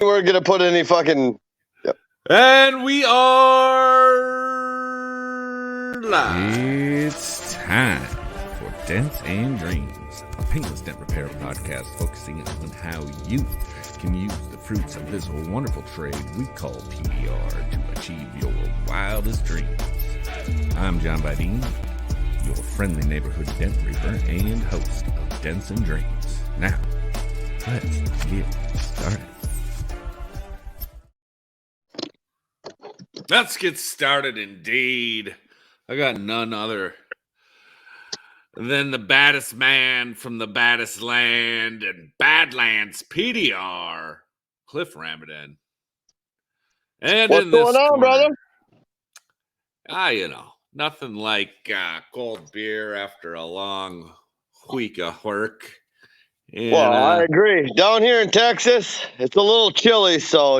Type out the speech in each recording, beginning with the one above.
We're gonna put any fucking. Yep. And we are live. It's time for Dents and Dreams, a paintless dent repair podcast focusing on how you can use the fruits of this wonderful trade we call PDR to achieve your wildest dreams. I'm John Bideen, your friendly neighborhood dent reaper and host of Dents and Dreams. Now, let's get started. Let's get started indeed. I got none other than the baddest man from the baddest land and Badlands PDR, Clif Ramaden. And What's in this going on, corner, brother? Nothing like cold beer after a long week of work. And, Well, I agree. Down here in Texas, it's a little chilly, so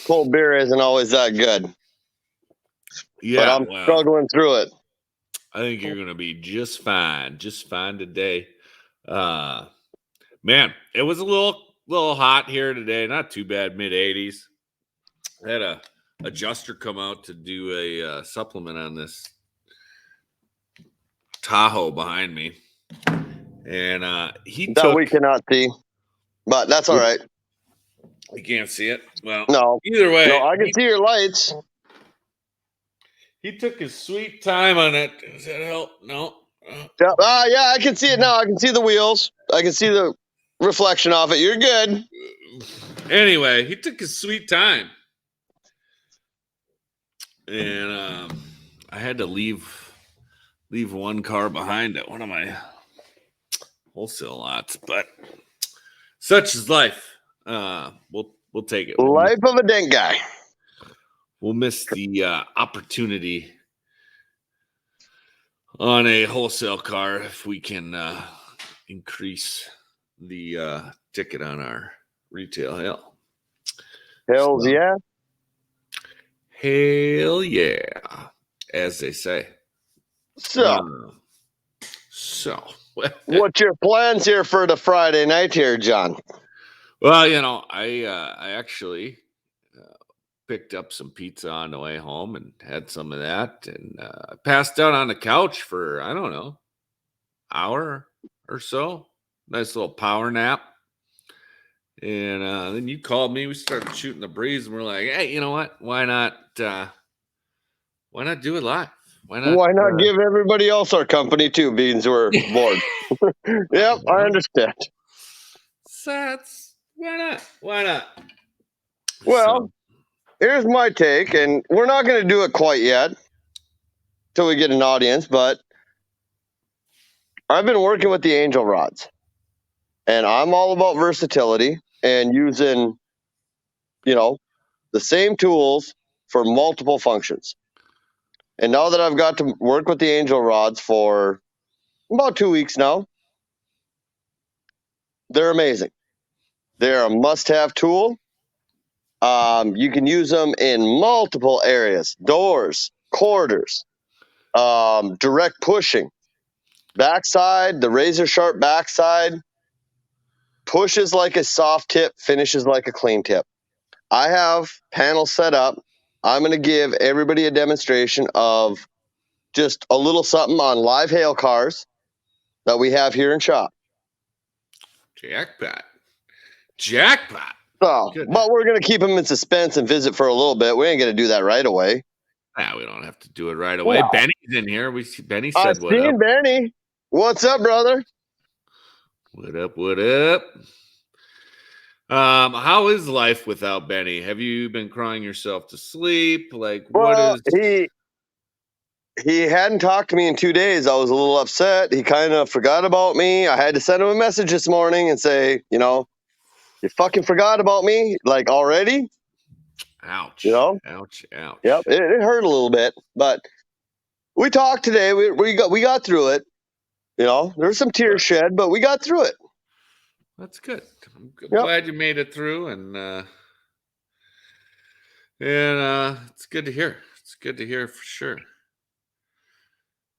cold beer isn't always that good. yeah, But I'm struggling through it. I think you're going to be just fine today. Man, it was a little hot here today. Not too bad, mid 80s. I had a adjuster come out to do a supplement on this Tahoe behind me, and we cannot see, but that's all right. You can't see it. Well, no. Either way, no, I can see your lights. He took his sweet time on it. Does that help? No. Yeah, I can see it now. I can see the wheels. I can see the reflection off it. You're good. Anyway, he took his sweet time. And I had to leave one car behind at one of my wholesale lots, but such is life. We'll take it. Life of a dent guy. We'll miss the opportunity on a wholesale car if we can increase the ticket on our retail. Hells yeah. Hell yeah, as they say. So what's your plans here for the Friday night here, John? Well, I actually picked up some pizza on the way home and had some of that, and I passed out on the couch for, I don't know, hour or so. Nice little power nap. And then you called me. We started shooting the breeze, and we're like, hey, you know what? Why not do it live? Why not give everybody else our company too, beans we're bored? Yep, I understand. Why not? Well, here's my take, and we're not going to do it quite yet till we get an audience, but I've been working with the angel rods, and I'm all about versatility and using, the same tools for multiple functions. And now that I've got to work with the angel rods for about 2 weeks now, they're amazing. They're a must-have tool. You can use them in multiple areas: doors, quarters, direct pushing, backside, the razor sharp backside, pushes like a soft tip, finishes like a clean tip. I have panels set up. I'm going to give everybody a demonstration of just a little something on live hail cars that we have here in shop. Jackpot. So, but we're going to keep them in suspense and visit for a little bit. We ain't going to do that right away. Nah, we don't have to do it right away. Well, Benny's in here. Benny said, I've seen Benny. What's up, brother? What up? How is life without Benny? Have you been crying yourself to sleep? He hadn't talked to me in 2 days. I was a little upset. He kind of forgot about me. I had to send him a message this morning and say, you fucking forgot about me, like, already? Ouch. Ouch. Yep, it hurt a little bit, but we talked today. We got through it. There was some tears shed, but we got through it. That's good. I'm glad you made it through, and it's good to hear. It's good to hear for sure.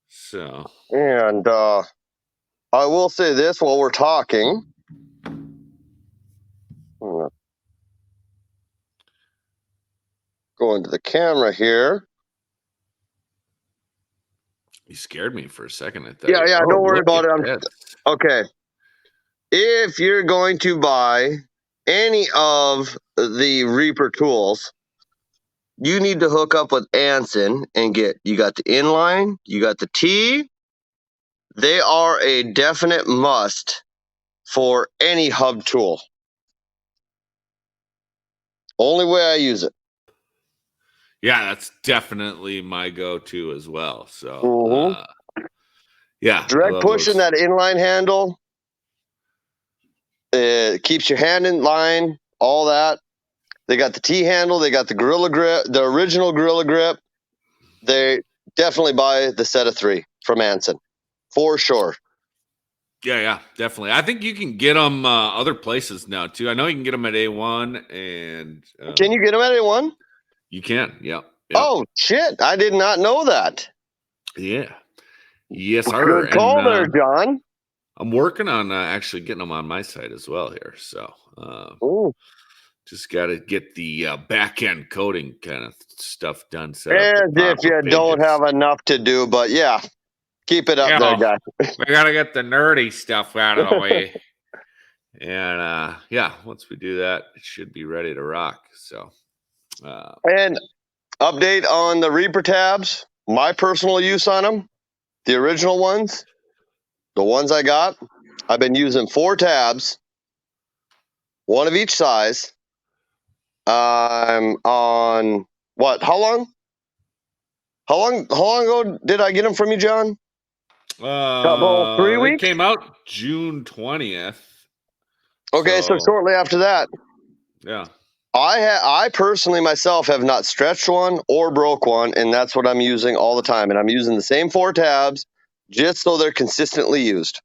So, and I will say this while we're talking. Go into the camera here. You scared me for a second. I thought. Yeah, don't worry about it. That. Okay. If you're going to buy any of the Reaper tools, you need to hook up with Anson and you got the inline, you got the T. They are a definite must for any hub tool. Only way I use it. Yeah, that's definitely my go-to as well. So, yeah, direct pushing that inline handle. It keeps your hand in line. All that. They got the T handle. They got the Gorilla Grip, the original Gorilla Grip. They definitely buy the set of 3 from Anson, for sure. Yeah, definitely. I think you can get them other places now too. I know you can get them at A1, and can you get them at A1? You can. Yep. Oh shit! I did not know that. Yeah. Yes, sir. Good call there, John. I'm working on actually getting them on my site as well here. So, just got to get the back end coding kind of stuff done. As if you don't have enough to do, but yeah, keep it up there, guy. We got to get the nerdy stuff out of the way. And once we do that, it should be ready to rock. So, and update on the Reaper tabs. My personal use on them, the original ones, the ones I got. I've been using 4 tabs, 1 of each size. I'm on what? How long ago did I get them from you, John? About 3 weeks. It came out June 20th. Okay, so shortly after that. Yeah. I personally myself have not stretched one or broke one, and that's what I'm using all the time. And I'm using the same 4 tabs just so they're consistently used.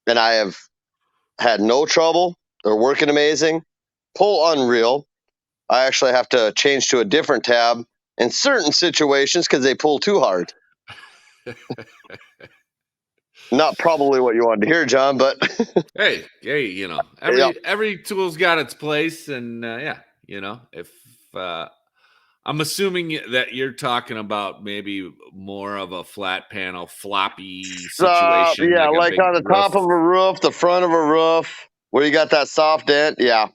And I have had no trouble. They're working amazing. Pull unreal. I actually have to change to a different tab in certain situations because they pull too hard. Not probably what you wanted to hear, John, but hey, every tool's got its place, and if I'm assuming that you're talking about maybe more of a flat panel floppy situation, like on the top of a roof, the front of a roof, where you got that soft dent. Yeah,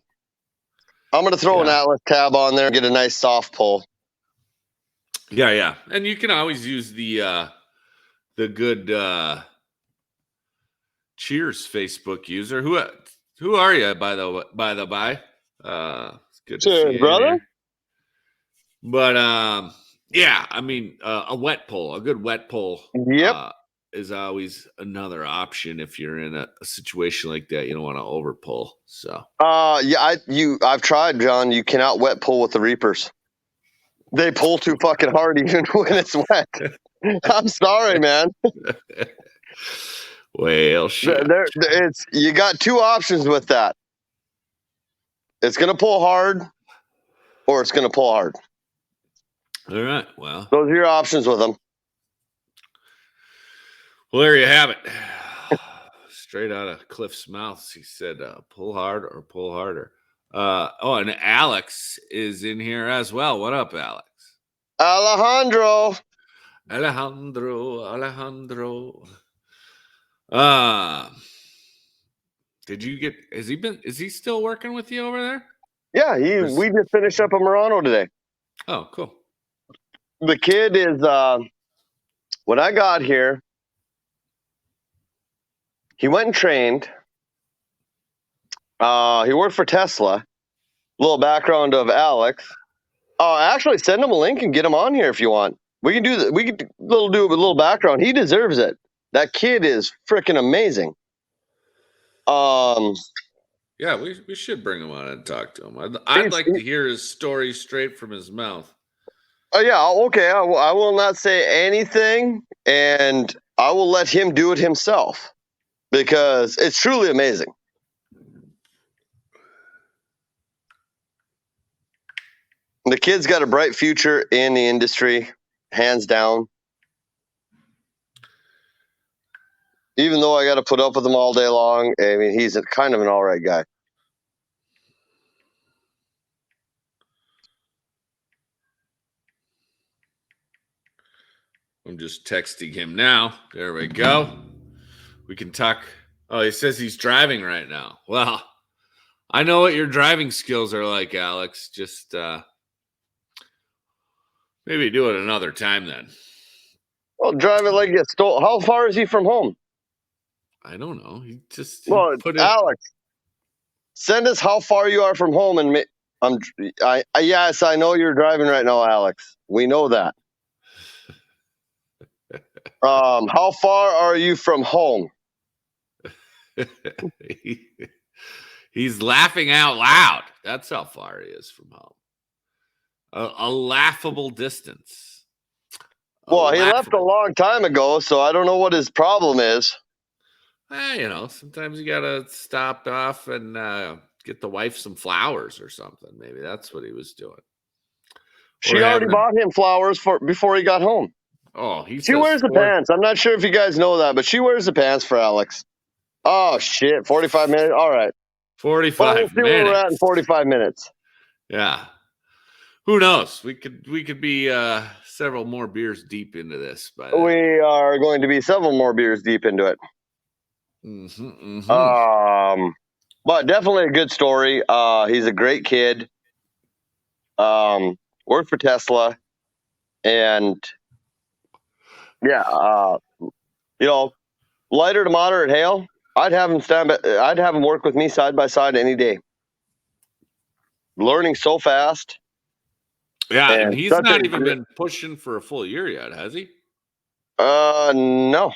I'm gonna throw an Atlas tab on there and get a nice soft pull. Yeah, and you can always use the good. Cheers, Facebook user. Who are you, by the by? It's good to see you, brother. But I mean, a wet pull, a good wet pull, is always another option if you're in a situation like that. You don't want to over pull. So I've tried, John. You cannot wet pull with the Reapers. They pull too fucking hard even when it's wet. I'm sorry, man. Well, shit. You got 2 options with that. It's going to pull hard, or it's going to pull hard. All right. Well, those are your options with them. Well, there you have it. Straight out of Clif's mouth, he said, "Pull hard or pull harder." And Alex is in here as well. What up, Alex? Alejandro. Did you get? Is he still working with you over there? Yeah, we just finished up a Murano today. Oh, cool. The kid is when I got here, he went and trained. He worked for Tesla. A little background of Alex. Actually, send him a link and get him on here if you want. We can do that. We can do a little background. He deserves it. That kid is freaking amazing. Yeah, we should bring him on and talk to him. I'd like to hear his story straight from his mouth. Oh yeah, okay. I will not say anything, and I will let him do it himself because it's truly amazing. The kid's got a bright future in the industry, hands down. Even though I got to put up with him all day long, I mean, he's kind of an all right guy. I'm just texting him now. There we go. We can talk. Oh, he says he's driving right now. Well, I know what your driving skills are like, Alex. Just maybe do it another time then. Well, drive it like you stole. How far is he from home? I don't know. He put it. Alex, send us how far you are from home, and yes, I know you're driving right now, Alex. We know that. How far are you from home? He's laughing out loud. That's how far he is from home. A laughable distance. Well, he left a long time ago, so I don't know what his problem is. Sometimes you gotta stop off and get the wife some flowers or something. Maybe that's what he was doing. She already bought him flowers before he got home. Oh, she wears the pants. I'm not sure if you guys know that, but she wears the pants for Alex. Oh shit! 45 minutes. All right. 45 we'll see minutes. where we're at in 45 minutes. Yeah. Who knows? We could be several more beers deep into this, but we are going to be several more beers deep into it. But definitely a good story. He's a great kid. Worked for Tesla, and yeah, lighter to moderate hail. I'd have him work with me side by side any day. Learning so fast. Yeah, and he's not even been pushing for a full year yet, has he? No.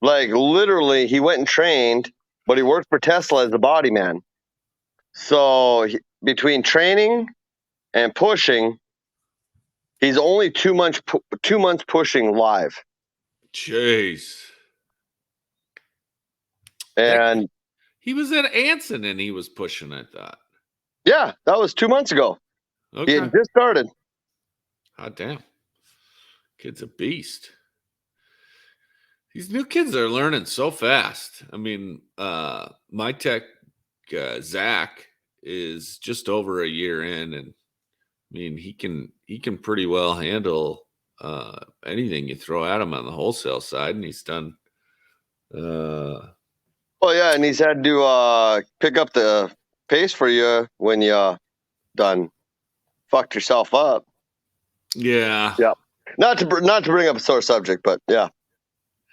Like literally, he went and trained, but he worked for Tesla as a body man. So between training and pushing, he's only 2 months pushing live. Jeez. And he was at Anson and he was pushing, I thought. Yeah, that was 2 months ago. Okay. He had just started. Hot damn. Kid's a beast. These new kids are learning so fast. I mean, my tech, Zach, is just over a year in, and I mean, he can pretty well handle anything you throw at him on the wholesale side, and he's done. Oh yeah, and he's had to pick up the pace for you when you done fucked yourself up. Yeah. Yeah. Not to bring up a sore subject, but yeah.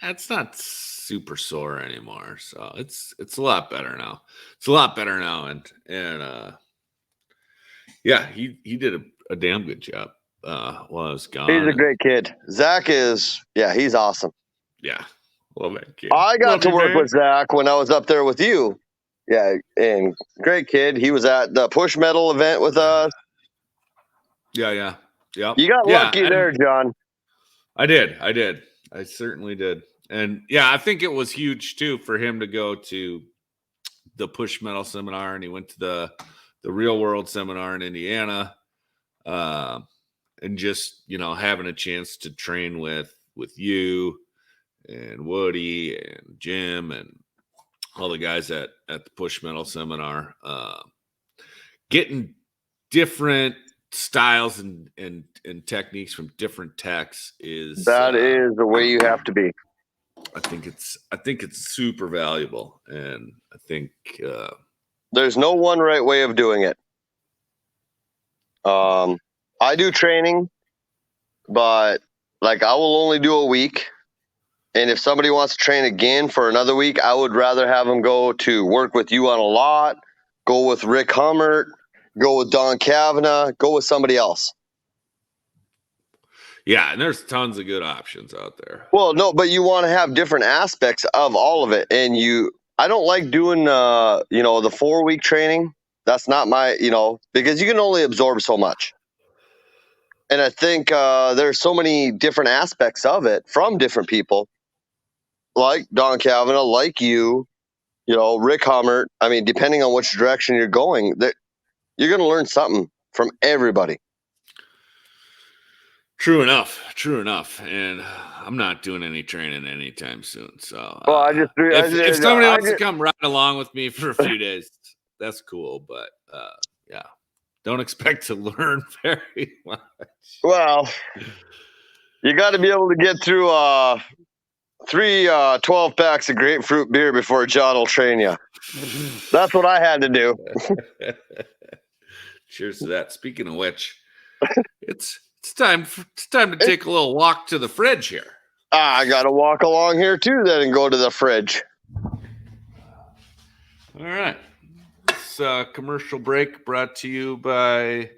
That's not super sore anymore, so it's a lot better now. It's a lot better now, and yeah, he did a damn good job while I was gone. He's a great kid. Zach is, he's awesome. Yeah, love that kid. I got to work with Zach when I was up there with you. Yeah, and great kid. He was at the Push Metal event with us. Yeah. You got lucky there, John. I did. I certainly did. And yeah, I think it was huge too for him to go to the Push Metal seminar, and he went to the Real World seminar in Indiana, and just having a chance to train with you and Woody and Jim and all the guys at the Push Metal seminar, getting different styles and techniques from different techs is the way you have to be. I think it's super valuable, and I think there's no one right way of doing it. I do training, but like I will only do a week, and if somebody wants to train again for another week, I would rather have them go to work with you on a lot, go with Rick Hummert, go with Don Kavanagh, go with somebody else. Yeah, and there's tons of good options out there. Well, no, but you want to have different aspects of all of it. And I don't like doing, the 4-week training. That's not my, because you can only absorb so much. And I think there's so many different aspects of it from different people, like Don Kavanagh, like you, Rick Hummert. I mean, depending on which direction you're going, you're going to learn something from everybody. True enough. And I'm not doing any training anytime soon. So, if somebody wants to come ride along with me for a few days, that's cool. But don't expect to learn very much. Well, You got to be able to get through 12 packs of grapefruit beer before John will train you. That's what I had to do. Cheers to that. Speaking of which, it's time to take a little walk to the fridge here. I got to walk along here too, then, and go to the fridge. All right. This commercial break brought to you by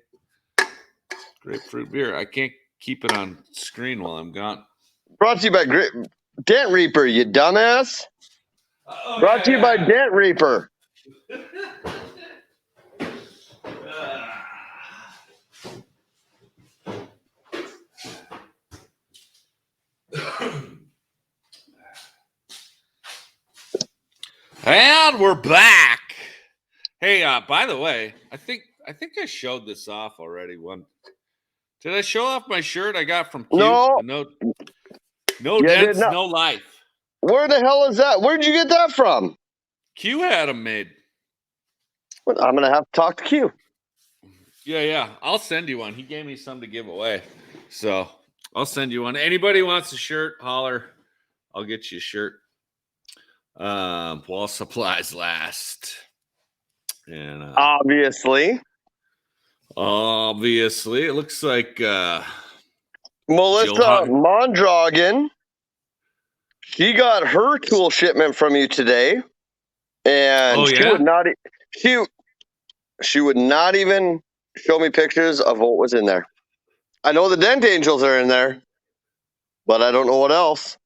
Grapefruit Beer. I can't keep it on screen while I'm gone. Brought to you by Dent Reaper, you dumbass. Brought to you by Dent Reaper. And we're back. Hey, by the way, I think I showed this off already. Did I show off my shirt I got from Q? No. No dents, no life. Where the hell is that? Where'd you get that from? Q had them made. Well, I'm going to have to talk to Q. Yeah. I'll send you one. He gave me some to give away. So I'll send you one. Anybody wants a shirt, holler. I'll get you a shirt. While supplies last. And Obviously, it looks like Melissa Mondragon, she got her tool shipment from you today, and she would not even show me pictures of what was in there. I know the Dent Angels are in there, but I don't know what else.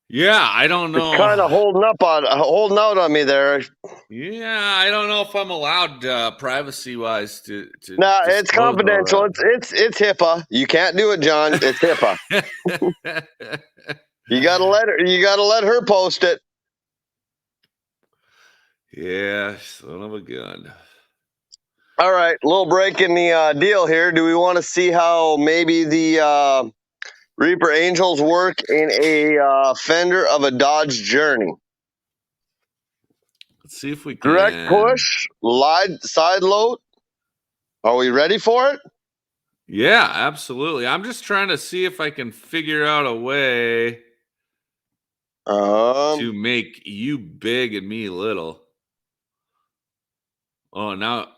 Yeah, I don't know. It's kind of holding out on me there. Yeah, I don't know if I'm allowed privacy-wise to. No, it's confidential. It's HIPAA. You can't do it, John. It's HIPAA. You gotta let her post it. Yeah, son of a gun. All right, a little break in the deal here. Do we want to see how maybe the Reaper Angels work in a fender of a Dodge Journey? Let's see if we can. Direct push, side load. Are we ready for it? Yeah, absolutely. I'm just trying to see if I can figure out a way to make you big and me little. Oh, now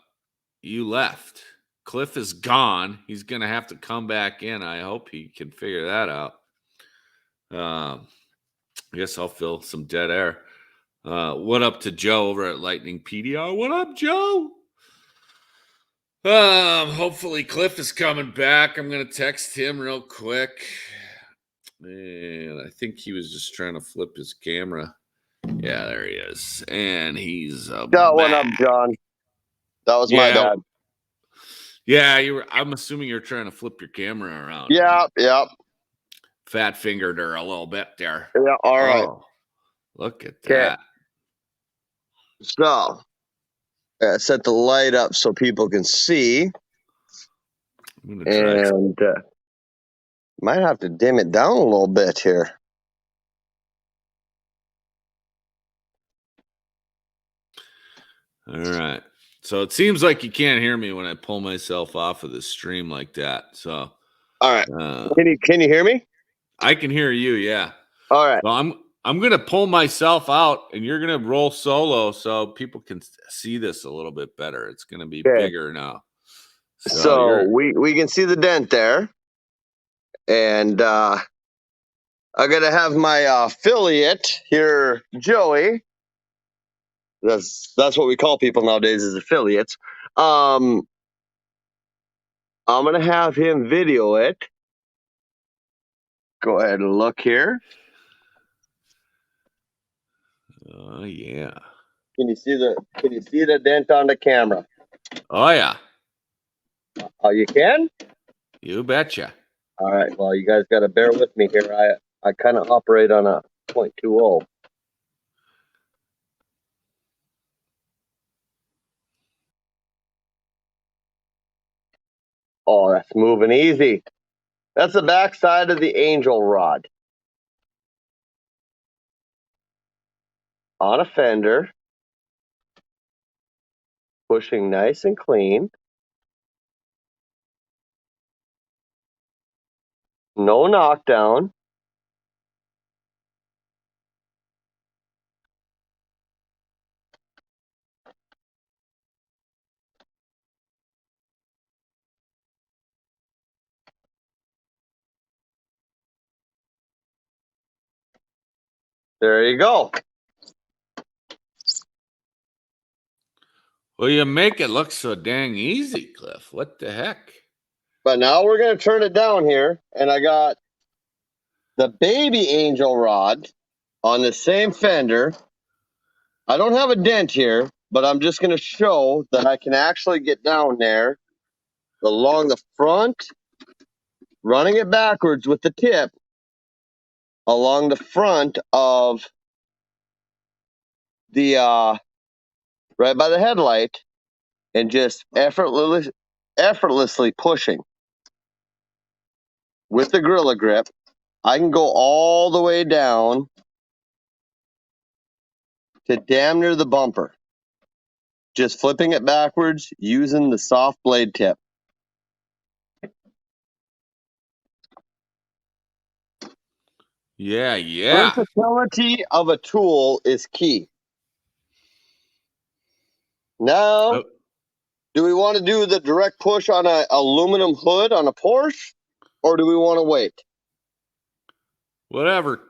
you left. Clif is gone. He's going to have to come back in. I hope he can figure that out. I guess I'll fill some dead air. What up to Joe over at Lightning PDR? What up, Joe? Hopefully Clif is coming back. I'm going to text him real quick. And I think he was just trying to flip his camera. Yeah, there he is. And he's got one up, John. That was my bad. Yeah, I'm assuming you're trying to flip your camera around. Yeah. Fat fingered her a little bit there. Yeah, all right. Look at that. So, set the light up so people can see. I'm gonna try and might have to dim it down a little bit here. All right. So it seems like you can't hear me when I pull myself off of the stream like that. So, all right. Can you hear me? I can hear you. Yeah. All right. So I'm gonna pull myself out, and you're gonna roll solo so people can see this a little bit better. It's gonna be bigger now. So we can see the dent there, and I'm gonna have my affiliate here, Joey. That's what we call people nowadays, is affiliates. I'm gonna have him video it. Go ahead and look here. Oh yeah. Can you see the dent on the camera? Oh yeah. Oh, you can? You betcha. All right. Well, you guys got to bear with me here. I kind of operate on a 0.20. Oh, that's moving easy. That's the back side of the angel rod. On a fender. Pushing nice and clean. No knockdown. There you go. Well, you make it look so dang easy, Cliff. What the heck? But now we're going to turn it down here, and I got the baby angel rod on the same fender. I don't have a dent here, but I'm just going to show that I can actually get down there along the front, running it backwards with the tip along the front of the right by the headlight, and just effortlessly pushing with the Gorilla Grip. I can go all the way down to damn near the bumper, just flipping it backwards using the soft blade tip. Yeah. Versatility of a tool is key. Now, do we want to do the direct push on an aluminum hood on a Porsche, or do we want to wait? Whatever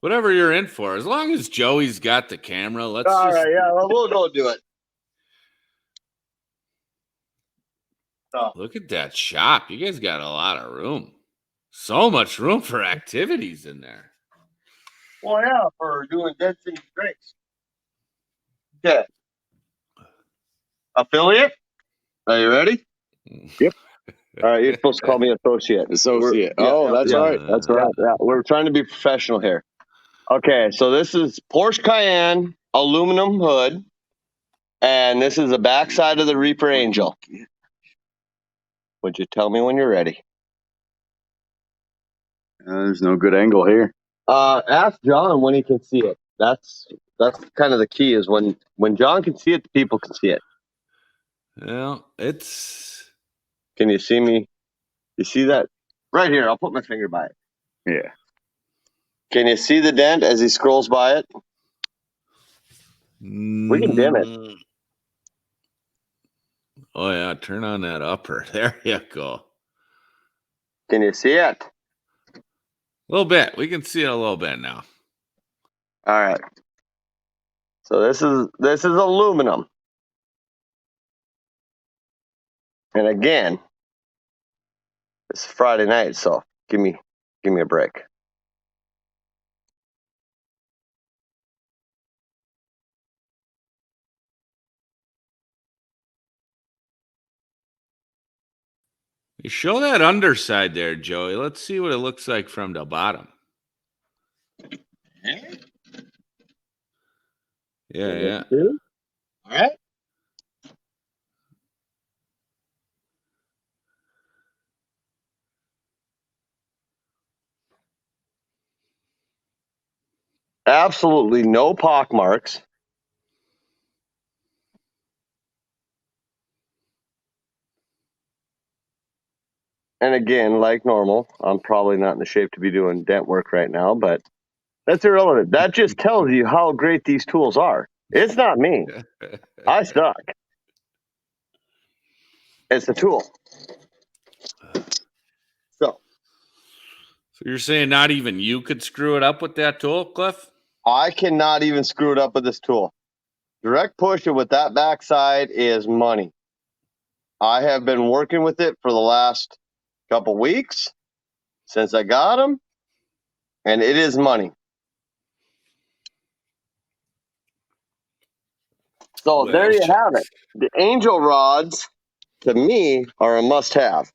you're in for. As long as Joey's got the camera, let's All just right, yeah, well, we'll go do it. look at that shop. You guys got a lot of room. So much room for activities in there. Well, yeah, for doing dead things drinks. Okay. Affiliate? Are you ready? Yep. All right, you're supposed to call me associate. Associate. That's yeah, right. That's right. Yeah, we're trying to be professional here. Okay, so this is Porsche Cayenne aluminum hood, and this is the backside of the Reaper Angel. Would you tell me when you're ready? There's no good angle here. Ask John when he can see it. That's kind of the key, is when John can see it, the people can see it. Well, it's... Can you see me? You see that? Right here. I'll put my finger by it. Yeah. Can you see the dent as he scrolls by it? We can dim it. Oh, yeah. Turn on that upper. There you go. Can you see it? A little bit. We can see it a little bit now. All right. So this is aluminum. And again, it's Friday night, so give me a break. You show that underside there, Joey. Let's see what it looks like from the bottom. Yeah. All right. Absolutely no pock marks. And again, like normal, I'm probably not in the shape to be doing dent work right now, but that's irrelevant. That just tells you how great these tools are. It's not me. I suck. It's the tool. So you're saying not even you could screw it up with that tool, Cliff? I cannot even screw it up with this tool. Direct push it with that backside is money. I have been working with it for the last couple weeks since I got them, and it is money. So Well, there you have it. The angel rods, to me, are a must-have.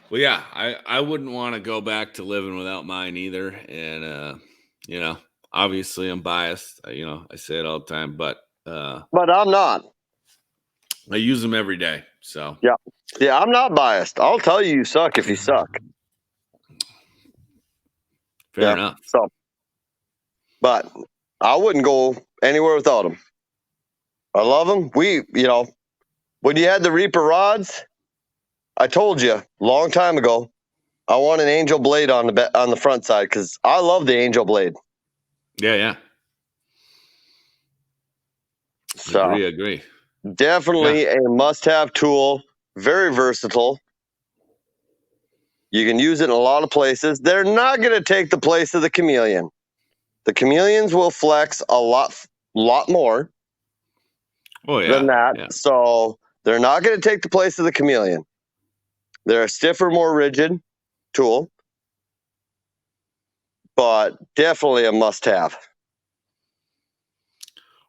Well, yeah, I wouldn't want to go back to living without mine either. And, obviously I'm biased. I say it all the time, but I'm not. I use them every day. So Yeah, I'm not biased. I'll tell you suck if you suck. Fair enough. So, but I wouldn't go anywhere without them. I love them. when you had the Reaper rods, I told you a long time ago, I want an angel blade on the front side because I love the angel blade. Yeah. So Agree. definitely a must-have tool. Very versatile. You can use it in a lot of places. They're not going to take the place of the chameleon. The chameleons will flex a lot more than that. Yeah. So they're not going to take the place of the chameleon. They're a stiffer, more rigid tool, but definitely a must-have.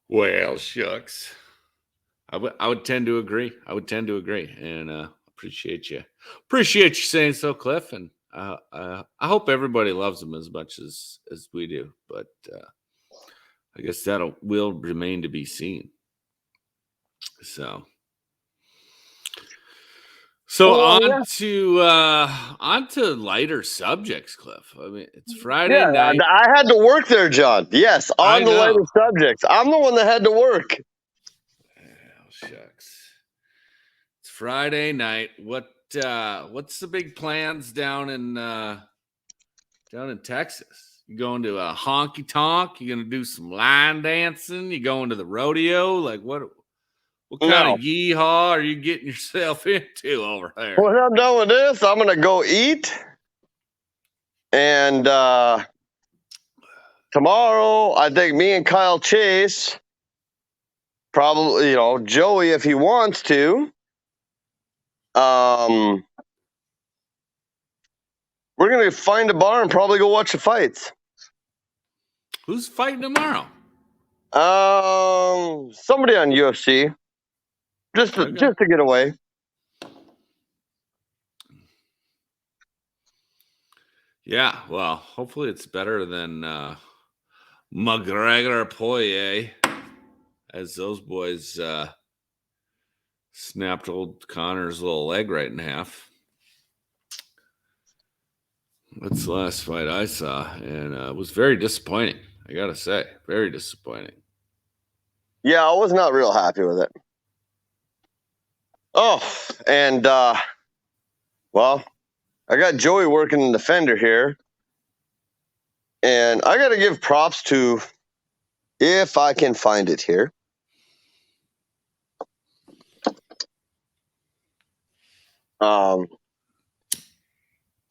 Well, shucks. I would tend to agree. And appreciate you saying so, Cliff. And I hope everybody loves them as much as we do. But I guess that will remain to be seen. So on to lighter subjects, Cliff. I mean, it's Friday night. I had to work there, John. Yes, on the lighter subjects. I'm the one that had to work. Oh, shucks. It's Friday night. What's the big plans down in Texas? You going to a honky tonk? You gonna do some line dancing? You going to the rodeo? Like what kind of yeehaw are you getting yourself into over there? When I'm done with this, I'm gonna go eat. And tomorrow, I think me and Kyle Chase, probably, Joey if he wants to. We're gonna find a bar and probably go watch the fights. Who's fighting tomorrow? Somebody on UFC. Just to get away. Yeah, well, hopefully it's better than McGregor Poirier, as those boys snapped old Connor's little leg right in half. That's the last fight I saw, and it was very disappointing. I gotta say, very disappointing. Yeah, I was not real happy with it. Oh, and well, I got Joey working in the fender here, and I got to give props to, if I can find it here.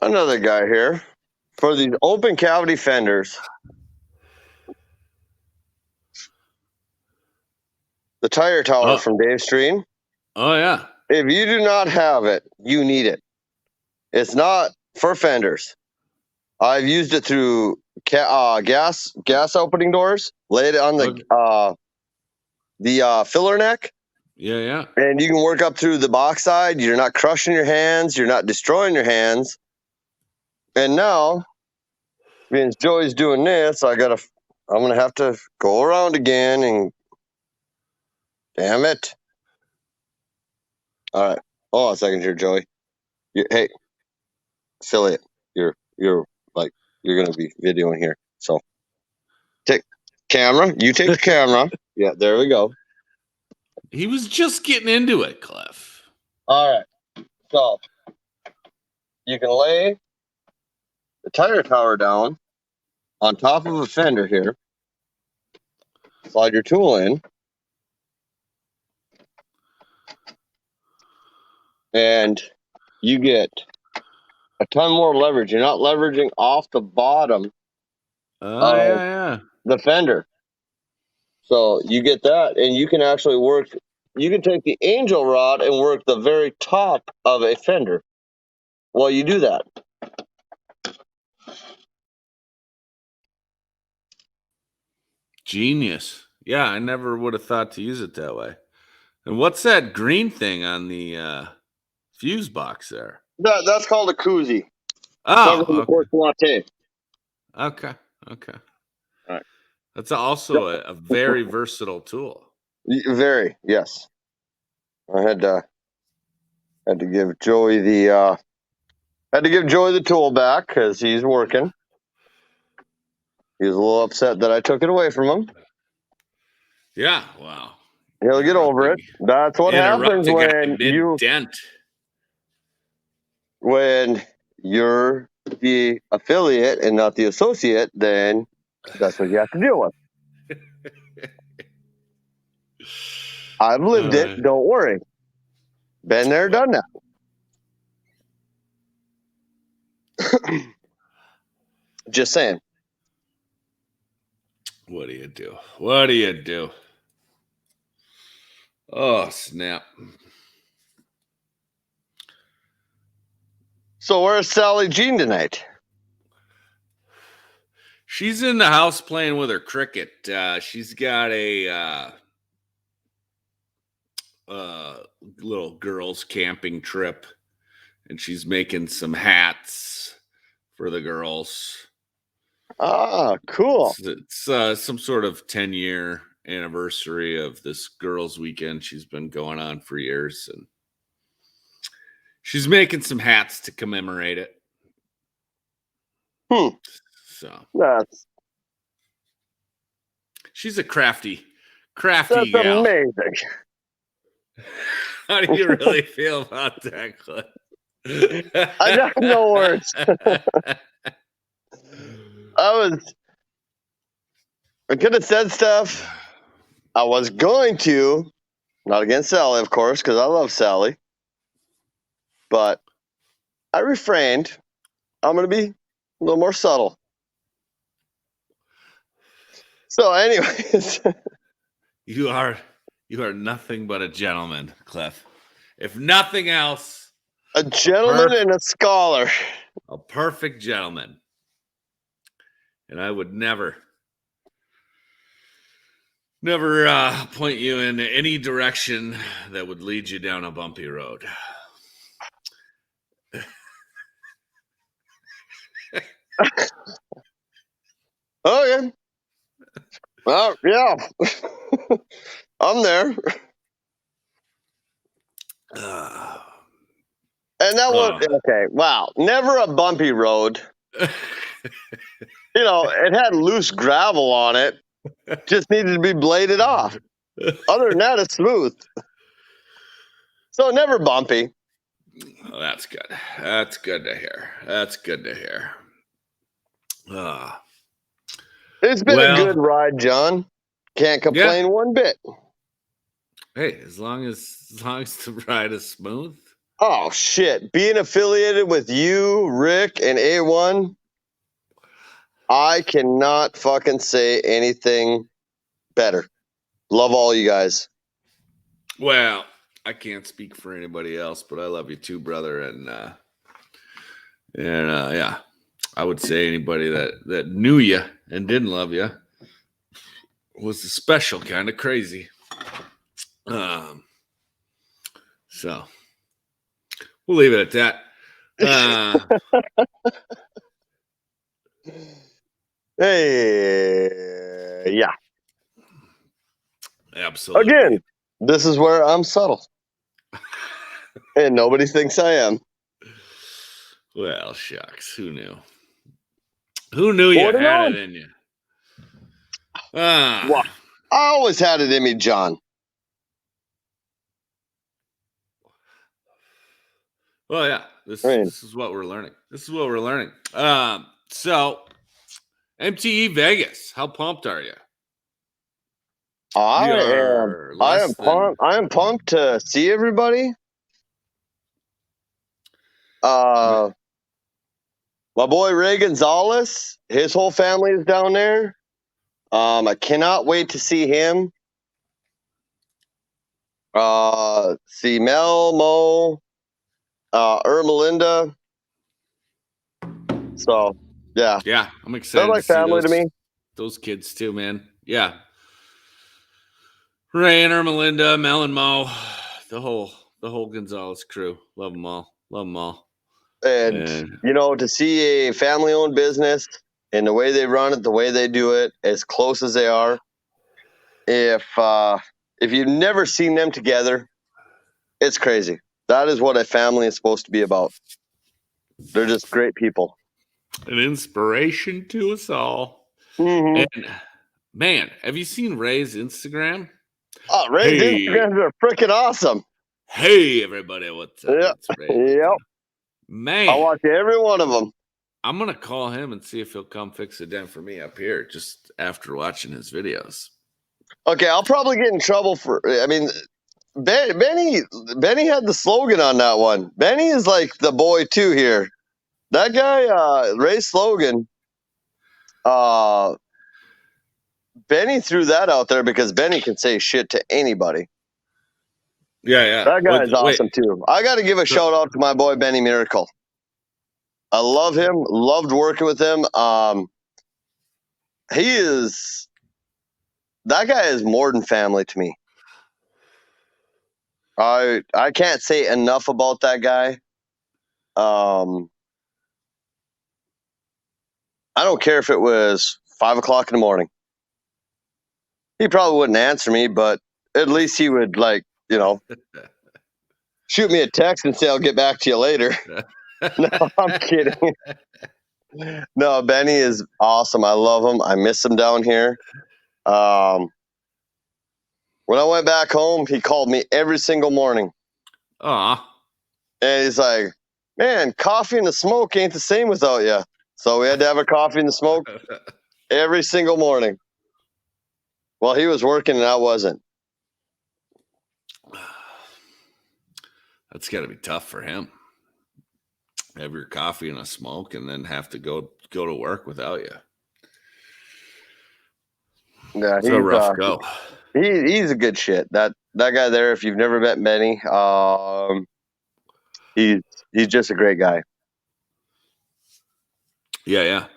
Another guy here for these open cavity fenders. The tire tower from Dave Stream. Oh, yeah. If you do not have it, you need it. It's not for fenders. I've used it through gas opening doors. Laid it on the filler neck. Yeah. And you can work up through the box side. You're not crushing your hands. You're not destroying your hands. And now, since Joey's doing this, I'm gonna have to go around again and damn it. All right. Hold on a second here, Joey. Hey, affiliate, you're gonna be videoing here. So take camera. You take the camera. Yeah, there we go. He was just getting into it, Cliff. All right. So you can lay the tire tower down on top of a fender here. Slide your tool in. And you get a ton more leverage. You're not leveraging off the bottom of the fender. So you get that, and you can actually work. You can take the angel rod and work the very top of a fender while you do that. Genius. Yeah, I never would have thought to use it that way. And what's that green thing on the fuse box there? That's called a koozie. Oh, okay. Okay. All right. That's also a very versatile tool. Very, yes. I had to give Joey the tool back because he's working. He was a little upset that I took it away from him. Yeah, wow. He'll get over it. That's what happens when you're the affiliate and not the associate. Then that's what you have to deal with. I've lived it. Don't worry. Been there, done that. Just saying. What do you do? What do you do? Oh, snap. So where's Sally Jean tonight? She's in the house playing with her cricket. She's got a little girls camping trip, and she's making some hats for the girls. Ah, cool. It's some sort of 10-year anniversary of this girls' weekend she's been going on for years, and she's making some hats to commemorate it. So she's a crafty that's gal. amazing. How do you really feel about that, Clif? I got no words. I could have said stuff. I was going to, not against Sally, of course, because I love Sally. But I refrained. I'm going to be a little more subtle. So, anyways. You are nothing but a gentleman, Clif. If nothing else, A gentleman and a scholar. A perfect gentleman. And I would never point you in any direction that would lead you down a bumpy road. Okay. Well, yeah. I'm there. And that was okay. Wow. Never a bumpy road. It had loose gravel on it. Just needed to be bladed off. Other than that, it's smooth. So never bumpy. Oh, that's good. That's good to hear. That's good to hear. It's been a good ride, John. Can't complain one bit. Hey, as long as the ride is smooth. Oh, shit. Being affiliated with you, Rick, and A1, I cannot fucking say anything better. Love all you guys. Well, I can't speak for anybody else, but I love you too, brother. And yeah, I would say anybody that knew you and didn't love you was a special kind of crazy. So we'll leave it at that. Hey, yeah. Absolutely. Again, this is where I'm subtle. And nobody thinks I am. Well, shucks. Who knew? Who knew you had it in you? Well, I always had it in me, John. Well, yeah. This is what we're learning. So, MTE Vegas, how pumped are you? I am pumped to see everybody. My boy Ray Gonzalez, his whole family is down there. I cannot wait to see him. See Mel, Mo, Melinda. So, yeah. Yeah, I'm excited. They're like family to me. Those kids too, man. Yeah. Ray and Melinda, Mel and Mo, the whole Gonzalez crew. Love them all. And to see a family-owned business and the way they run it, the way they do it, as close as they are. If you've never seen them together, it's crazy. That is what a family is supposed to be about. They're just great people. An inspiration to us all. Mm-hmm. And man, have you seen Ray's Instagram? Oh, Ray's Hey. Instagrams are freaking awesome. Hey, everybody, what's up? Yeah. It's Ray. Yep. Man, I watch every one of them. I'm going to call him and see if he'll come fix a dent for me up here just after watching his videos. Okay, I'll probably get in trouble for. I mean, Benny had the slogan on that one. Benny is like the boy too here. That guy, Ray's slogan. Benny threw that out there because Benny can say shit to anybody. Yeah. That guy's awesome too. I got to give a shout out to my boy Benny Miracle. I love him. Loved working with him. That guy is more than family to me. I can't say enough about that guy. I don't care if it was 5 o'clock in the morning. He probably wouldn't answer me, but at least he would shoot me a text and say, I'll get back to you later. No, I'm kidding. No, Benny is awesome. I love him. I miss him down here. When I went back home, he called me every single morning. Aw. And he's like, man, coffee and the smoke ain't the same without you. So we had to have a coffee and the smoke every single morning. Well, he was working and I wasn't. That's got to be tough for him. Have your coffee and a smoke and then have to go to work without you. Yeah, it's a rough go. He's a good shit. That guy there, if you've never met Benny, he's just a great guy. Yeah.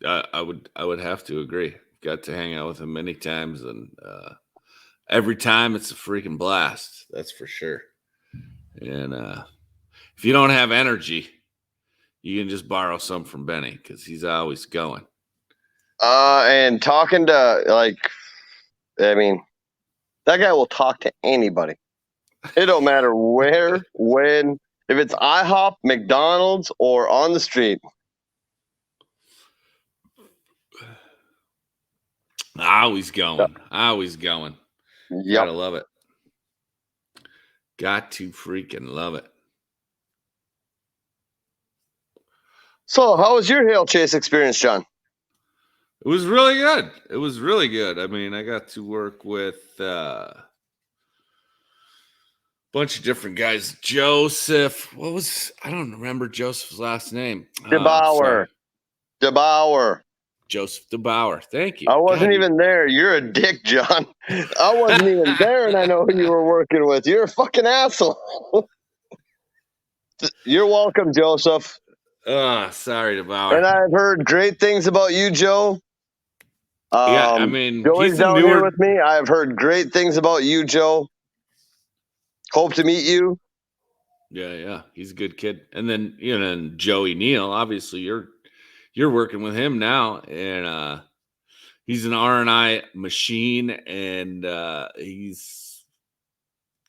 I would have to agree. Got to hang out with him many times, and every time it's a freaking blast. That's for sure. And if you don't have energy, you can just borrow some from Benny because he's always going. And talking to that guy will talk to anybody. It don't matter where, when, if it's IHOP, McDonald's, or on the street. Always going. Always going. Yep. Gotta love it. Got to freaking love it. So, how was your hail chase experience, John? It was really good. I mean, I got to work with a bunch of different guys. Joseph, I don't remember Joseph's last name. DeBauer. Joseph DeBauer. Thank you. I wasn't even there. You're a dick, John. I wasn't even there, and I know who you were working with. You're a fucking asshole. You're welcome, Joseph. Sorry, DeBauer. And I've heard great things about you, Joe. Yeah, I mean, Joey's down here with me. I've heard great things about you, Joe. Hope to meet you. Yeah. He's a good kid. And then, and Joey Neal, obviously you're working with him now, and he's an R&I machine, and he's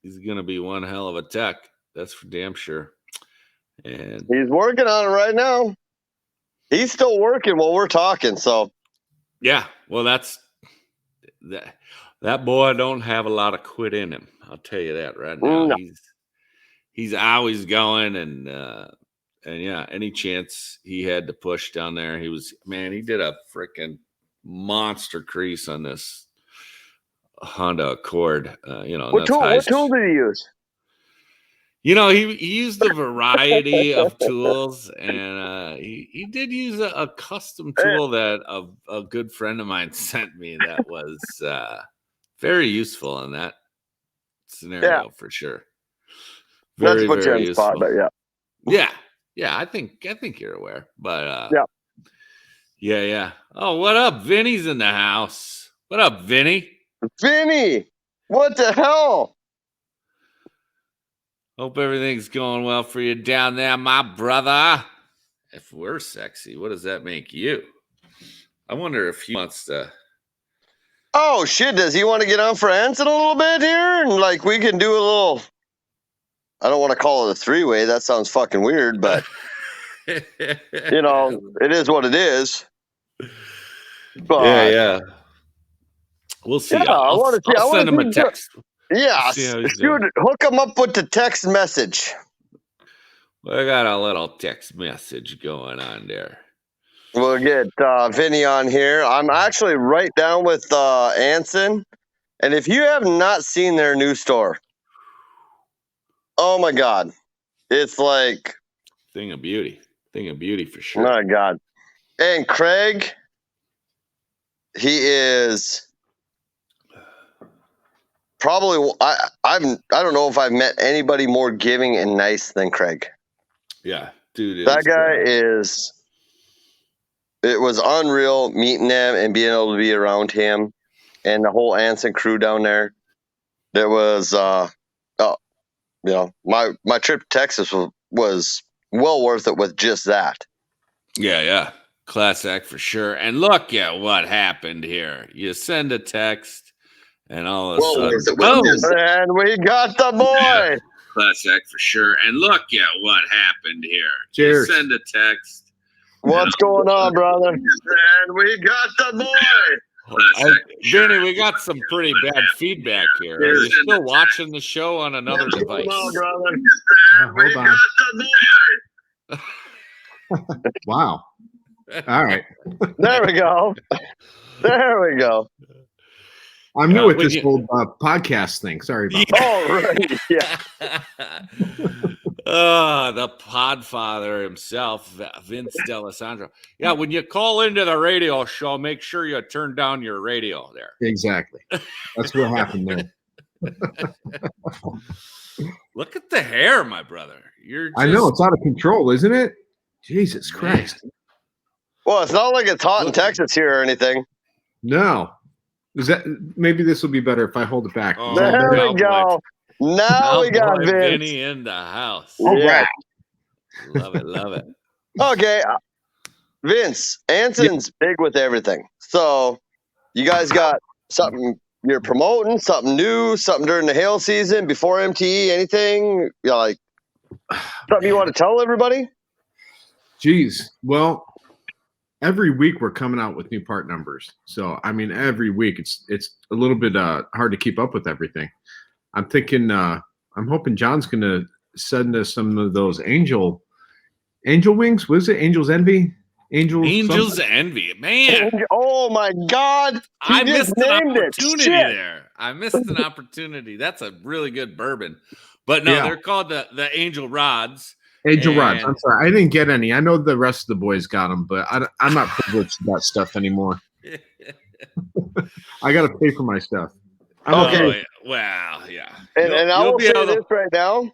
going to be one hell of a tech. That's for damn sure. And he's working on it right now. He's still working while we're talking, so. Yeah, well, that boy don't have a lot of quit in him. I'll tell you that right now. No. He's always going, and yeah, any chance he had to push down there, he did a freaking monster crease on this Honda Accord. What tool did he use? He used a variety of tools, and he did use a custom tool that a good friend of mine sent me that was very useful in that scenario, for sure. Very, That's very useful. Spot, but yeah. I think you're aware, but yeah. Oh, what up? Vinny's in the house. What up, Vinny? Vinny, what the hell? Hope everything's going well for you down there, my brother. If we're sexy, what does that make you? I wonder if he wants to. Oh, shit. Does he want to get on for Anson a little bit here? And, we can do a little. I don't want to call it a three-way. That sounds fucking weird, but, it is what it is. But, yeah. We'll see. Yeah, I want to see. I'll send him a text. Yeah, See how he's doing. hook him up with the text message. I got a little text message going on there. We'll get Vinny on here. I'm actually right down with Anson. And if you have not seen their new store, oh my God. It's like Thing of beauty for sure. My God. And Craig, he is probably I don't know if I've met anybody more giving and nice than Craig. Yeah, dude. That guy is. It was unreal meeting him and being able to be around him and the whole Anson crew down there. There was my trip to Texas was well worth it with just that. Yeah. Class act for sure. And look at what happened here. You send a text, and all of a sudden, boom! And we got the boy. Class act for sure. And look at what happened here. Cheers. You send a text. What's going on, brother? And we got the boy. Vinny, we got some pretty bad feedback here. Are you still watching the show on another device? Hold on, brother. Hold on. Wow. All right. There we go. There we go. I'm new at this whole podcast thing. Sorry about that. Oh, right. Yeah. The podfather himself, Vince D'Alessandro. Yeah, when you call into the radio show, make sure you turn down your radio there. Exactly. That's what happened there. Look at the hair, my brother. I know, it's out of control, isn't it? Jesus Christ. Well, it's not like it's hot in Texas here or anything. No. Maybe this will be better if I hold it back. Oh, There we go. Now we got Vince. Vinny in the house. All right. Love it. Okay. Vince, Anson's big with everything. So you guys got something you're promoting, something new, something during the hail season, before MTE, anything? Like something you want to tell everybody? Geez. Well, every week we're coming out with new part numbers. So, I mean, every week it's a little bit hard to keep up with everything. I'm thinking, I'm hoping John's going to send us some of those angel wings. What is it? Angel's Envy? Angel's Envy. Man. Oh, my God. I missed an opportunity there. I missed an opportunity. That's a really good bourbon. But no, they're called the Angel Rods. Angel Rods. I'm sorry. I didn't get any. I know the rest of the boys got them, but I'm not privileged to that stuff anymore. I got to pay for my stuff. Okay. Well, yeah. And I will say this right now.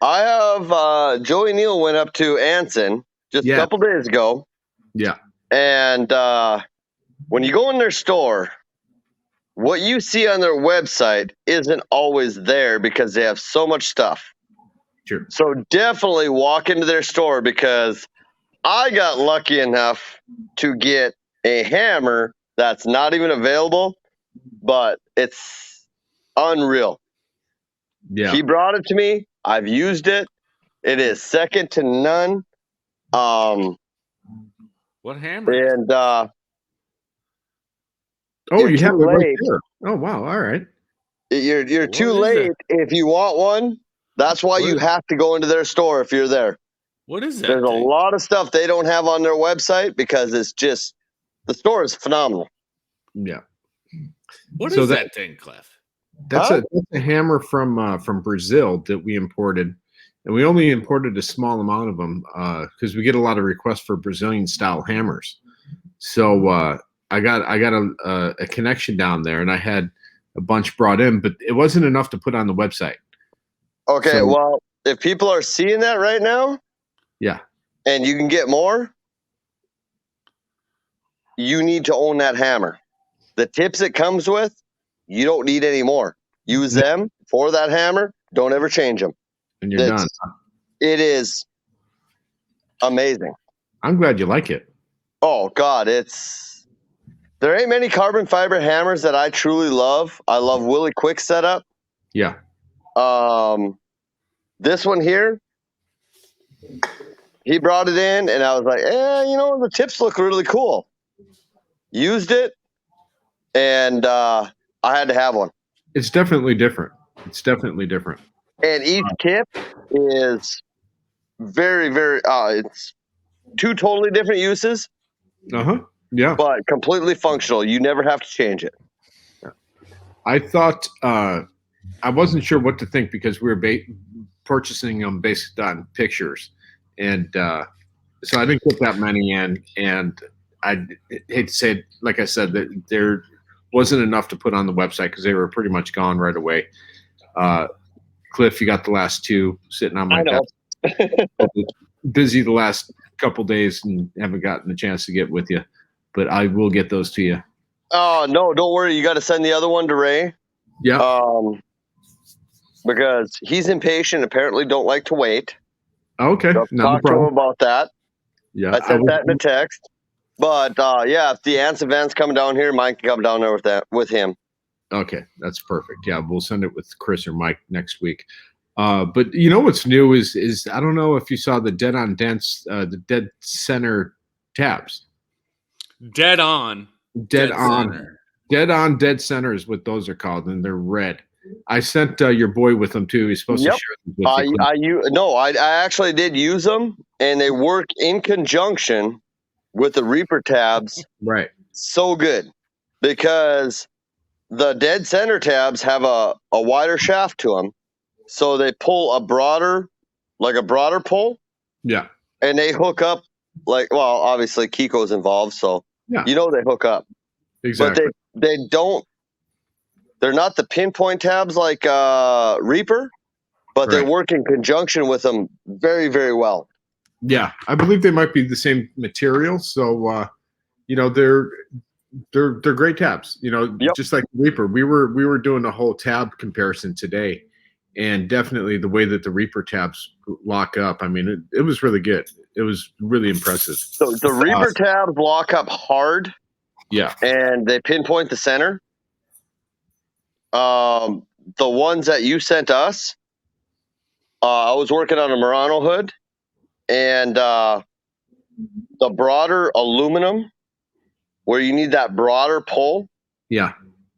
I have Joey Neal went up to Anson just a couple days ago. Yeah. And when you go in their store, what you see on their website isn't always there because they have so much stuff. Sure. So definitely walk into their store, because I got lucky enough to get a hammer that's not even available, but it's unreal. Yeah. He brought it to me. I've used it. It is second to none. What hammer? And you have it right there. Oh wow! All right. You're too late if you want one. That's why you have to go into their store if you're there. What is that? There's a lot of stuff they don't have on their website because it's just the store is phenomenal. Yeah. What is that thing, Clif? That's a hammer from Brazil that we imported, and we only imported a small amount of them because we get a lot of requests for Brazilian style hammers. So I got a connection down there, and I had a bunch brought in, but it wasn't enough to put on the website. Okay, well, if people are seeing that right now, and you can get more, you need to own that hammer. The tips it comes with, you don't need any more. Use them for that hammer. Don't ever change them. And you're done. It is amazing. I'm glad you like it. Oh, God, there ain't many carbon fiber hammers that I truly love. I love Willie Quick's setup. Yeah. This one here, he brought it in, and I was like, the tips look really cool. Used it. and I had to have one. It's definitely different. And each tip is very, very. It's two totally different uses, Yeah. but completely functional. You never have to change it. I thought I wasn't sure what to think because we were purchasing them based on pictures, and so I didn't put that many in. And I hate to say it, like I said, that there wasn't enough to put on the website because they were pretty much gone right away. Clif, you got the last two sitting on my I know. desk. Busy the last couple days and haven't gotten the chance to get with you, but I will get those to you. Oh no, don't worry. You got to send the other one to Ray. Yeah. Because he's impatient. Apparently, don't like to wait. Okay. So Not a talk to him problem. about that. Yeah. I sent that in a text. But yeah, if the Ants event's coming down here, Mike can come down there with him. Okay, that's perfect. Yeah, we'll send it with Chris or Mike next week. But you know what's new is I don't know if you saw the Dead on Dents, the Dead Center tabs. Dead on. Dead on. Center. Dead on Dead Center is what those are called, and they're red. I sent your boy with them too. He's supposed to share them with you. I actually did use them, and they work in conjunction with the Reaper tabs. Right. So good because the Dead Center tabs have a wider shaft to them, so they pull a broader pull. Yeah. And they hook up obviously Kiko's involved, so yeah. They hook up. Exactly. But they don't. They're not the pinpoint tabs like Reaper, but they work in conjunction with them very, very well. Yeah, I believe they might be the same material, so they're great tabs. Just like Reaper. We were doing a whole tab comparison today, and definitely the way that the Reaper tabs lock up. I mean, it was really good. It was really impressive. So the Reaper tabs lock up hard. Yeah, and they pinpoint the center. The ones that you sent us, I was working on a Murano hood, and the broader aluminum, where you need that broader pull. Yeah.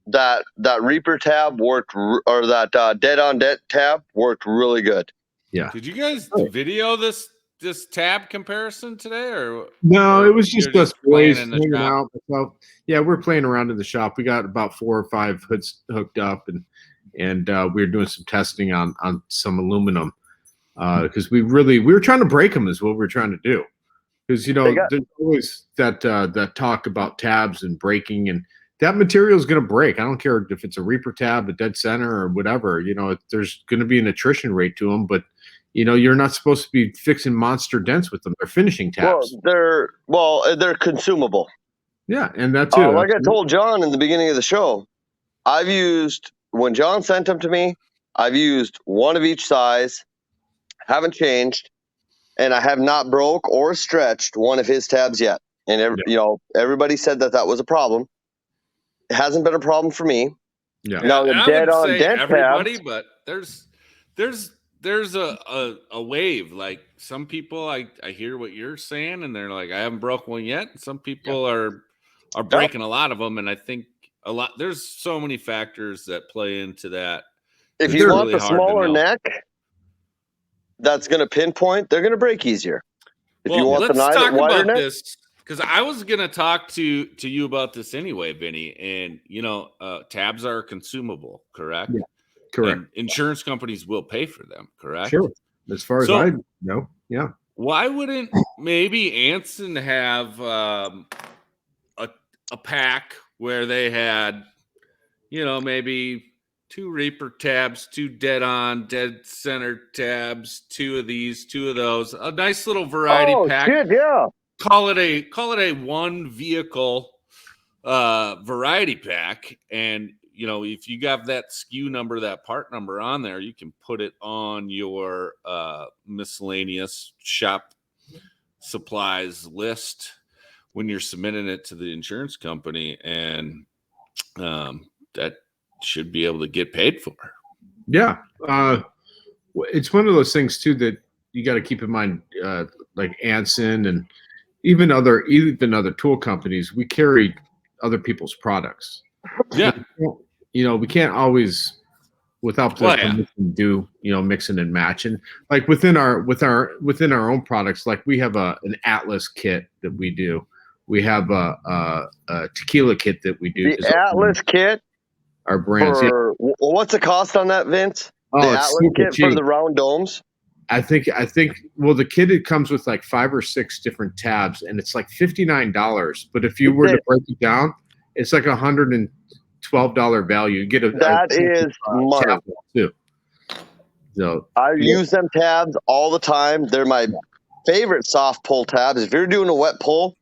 That Reaper tab worked, or that Dead on Dent tab worked really good. Yeah. Did you guys video this tab comparison today, or no? It was just us boys hanging out. So yeah, we're playing around in the shop. We got about 4 or 5 hoods hooked up, and we were doing some testing on some aluminum because we were trying to break them is what we're trying to do. Because there's always that talk about tabs and breaking, and that material is going to break. I don't care if it's a Reaper tab, a Dead Center, or whatever. There's going to be an attrition rate to them, but you're not supposed to be fixing monster dents with them. They're finishing tabs. They're consumable. Yeah, and that too. Like I told John in the beginning of the show, when John sent them to me, I've used one of each size, haven't changed, and I have not broke or stretched one of his tabs yet. And everybody said that was a problem. It hasn't been a problem for me. Yeah. Now the Dead on Dent everybody, tabs, but there's a wave. Like some people, I hear what you're saying, and they're like, I haven't broke one yet. And some people are breaking a lot of them, and I think there's so many factors that play into that. If you want the smaller neck, that's going to pinpoint. They're going to break easier. If you want the wider neck, this because I was going to talk to you about this anyway, Vinny. And tabs are consumable, correct? Yeah. Correct. And insurance companies will pay for them, correct? Sure. As far as I know, yeah. Why wouldn't maybe Anson have a pack where they had, maybe 2 Reaper tabs, 2 Dead Center tabs, 2 of these, 2 of those, a nice little variety pack. Shit, yeah. Call it a one vehicle variety pack, and if you got that SKU number, that part number on there, you can put it on your miscellaneous shop supplies list when you're submitting it to the insurance company, and that should be able to get paid for. Yeah. It's one of those things too that you got to keep in mind, like Anson and even other tool companies, we carry other people's products. Yeah. We can't always, without the Well, yeah. permission, do mixing and matching. Like within our own products, like we have an Atlas kit that we do. We have a tequila kit that we do. The Atlas kit our brands. What's the cost on that, Vince? The It's Atlas super kit for cheap. the round domes. I think. Well, the kit, it comes with like 5 or 6 different tabs, and it's like $59. But if you were to break it down, it's like $112 value. You get That is money tab too. So I use them tabs all the time. They're my favorite soft pull tabs. If you're doing a wet pull,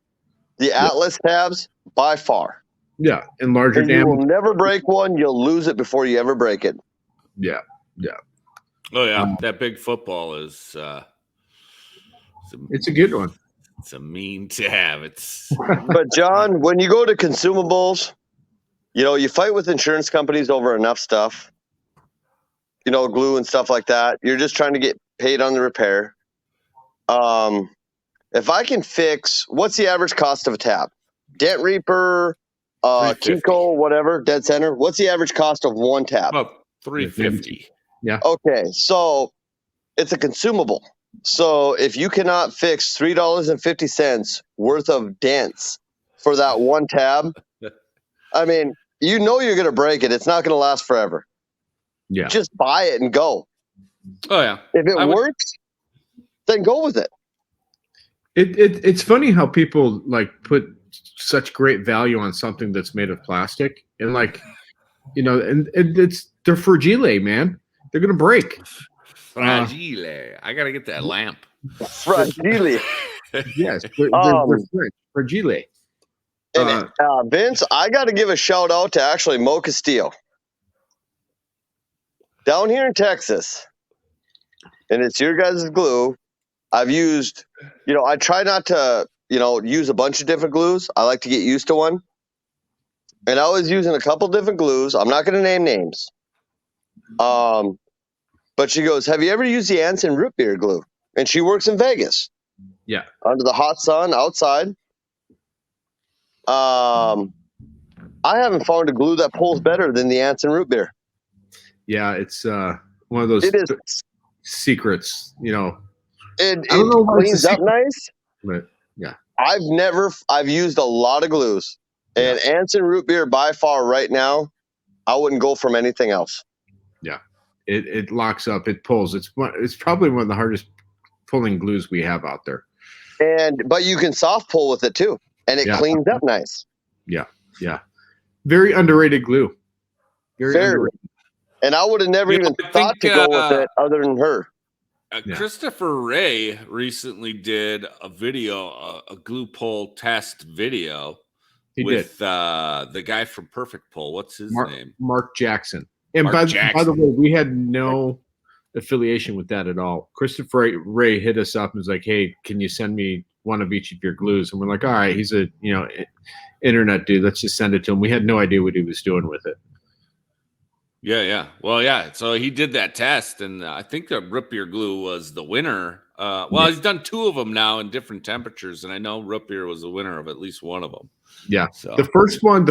the Atlas tabs by far. Yeah, and larger and damage. You will never break one. You'll lose it before you ever break it. Yeah. Oh yeah, that big football is. It's a good one. It's a mean tab. It's. But John, when you go to consumables, you fight with insurance companies over enough stuff. Glue and stuff like that. You're just trying to get paid on the repair. If I can fix, what's the average cost of a tab? Dent Reaper, Kiko, whatever, Dead Center. What's the average cost of one tab? About $350. Yeah. Okay, so it's a consumable. So if you cannot fix $3.50 worth of dents for that one tab, I mean, you're going to break it. It's not going to last forever. Yeah. Just buy it and go. Oh yeah. If it works, then go with it. It's funny how people like put such great value on something that's made of plastic, and they're fragile, man. They're gonna break. Fragile. I gotta get that lamp. Fragile. Yes, they're fragile. And Vince, I got to give a shout out to actually Mo Castillo down here in Texas, and it's your guys' glue. I've used, I try not to, use a bunch of different glues. I like to get used to one. And I was using a couple different glues. I'm not going to name names. But she goes, have you ever used the Anson root beer glue? And she works in Vegas. Yeah. Under the hot sun outside. I haven't found a glue that pulls better than the Anson root beer. Yeah, it's one of those secrets, It cleans up nice. But yeah. I've used a lot of glues. And Anson root beer by far right now, I wouldn't go from anything else. Yeah. It locks up, it pulls. It's probably one of the hardest pulling glues we have out there. But you can soft pull with it too. And it cleans up nice. Yeah. Yeah. Very underrated glue. Very underrated. And I would have never even thought to go with it other than her. Christopher Ray recently did a video, a glue pull test video with the guy from Perfect Pull. What's his name? Mark Jackson. And by the way, we had no affiliation with that at all. Christopher Ray hit us up and was like, hey, can you send me one of each of your glues? And we're like, all right, he's a internet dude. Let's just send it to him. We had no idea what he was doing with it. Yeah. Well, yeah. So he did that test, and I think the root beer glue was the winner. He's done 2 of them now in different temperatures, and I know root beer was the winner of at least one of them. Yeah. So the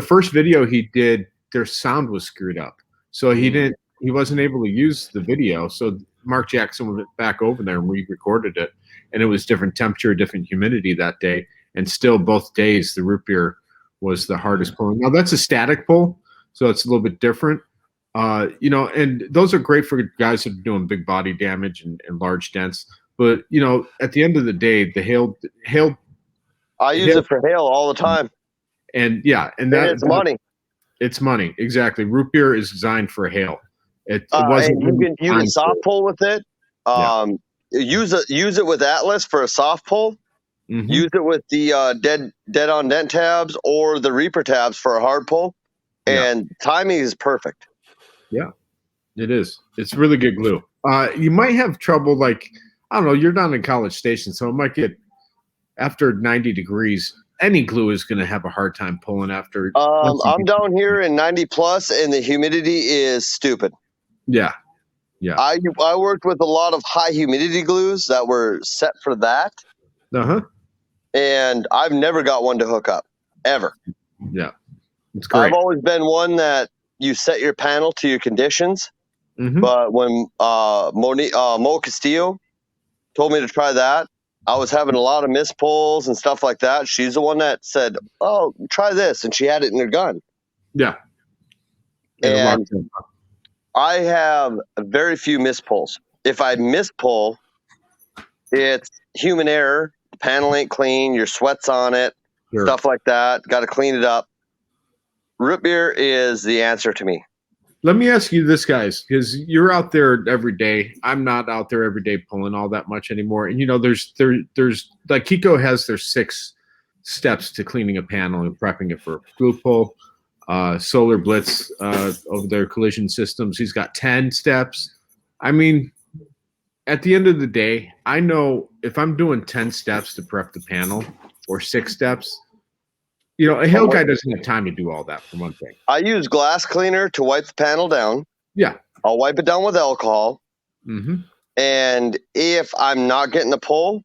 first video he did, their sound was screwed up, so he wasn't able to use the video. So Mark Jackson went back over there and re-recorded it, and it was different temperature, different humidity that day, and still both days the root beer was the hardest pulling. Now that's a static pull, so it's a little bit different. And those are great for guys that are doing big body damage and large dents. But at the end of the day, the hail. I use it for hail all the time. And it's money. It's money, exactly. Root beer is designed for hail. It wasn't. You can soft pull with it. Use it with Atlas for a soft pull. Mm-hmm. Use it with the dead on dent tabs or the Reaper tabs for a hard pull, and timing is perfect. Yeah, it is. It's really good glue. You might have trouble, like, I don't know, you're down in College Station, so it might get, after 90 degrees, any glue is going to have a hard time pulling after. I'm down here in 90 plus, and the humidity is stupid. Yeah. I worked with a lot of high humidity glues that were set for that. Uh-huh. And I've never got one to hook up, ever. Yeah. It's great. I've always been one that you set your panel to your conditions. Mhm. But when Mo Castillo told me to try that, I was having a lot of missed pulls and stuff like that. She's the one that said, "Oh, try this," and she had it in her gun. Yeah. And I have very few missed pulls. If I miss pull, it's human error. The panel ain't clean. Your sweat's on it. Sure. Stuff like that. Got to clean it up. Root beer is the answer to me. Let me ask you this, guys, because you're out there every day. I'm not out there every day pulling all that much anymore. And there's like Kiko has their 6 steps to cleaning a panel and prepping it for glue pull. Solar Blitz over their collision systems. He's got 10 steps. I mean, at the end of the day, I know if I'm doing 10 steps to prep the panel or 6 steps, a hail guy doesn't have time to do all that, for one thing. I use glass cleaner to wipe the panel down. Yeah. I'll wipe it down with alcohol. Mm-hmm. And if I'm not getting the pull,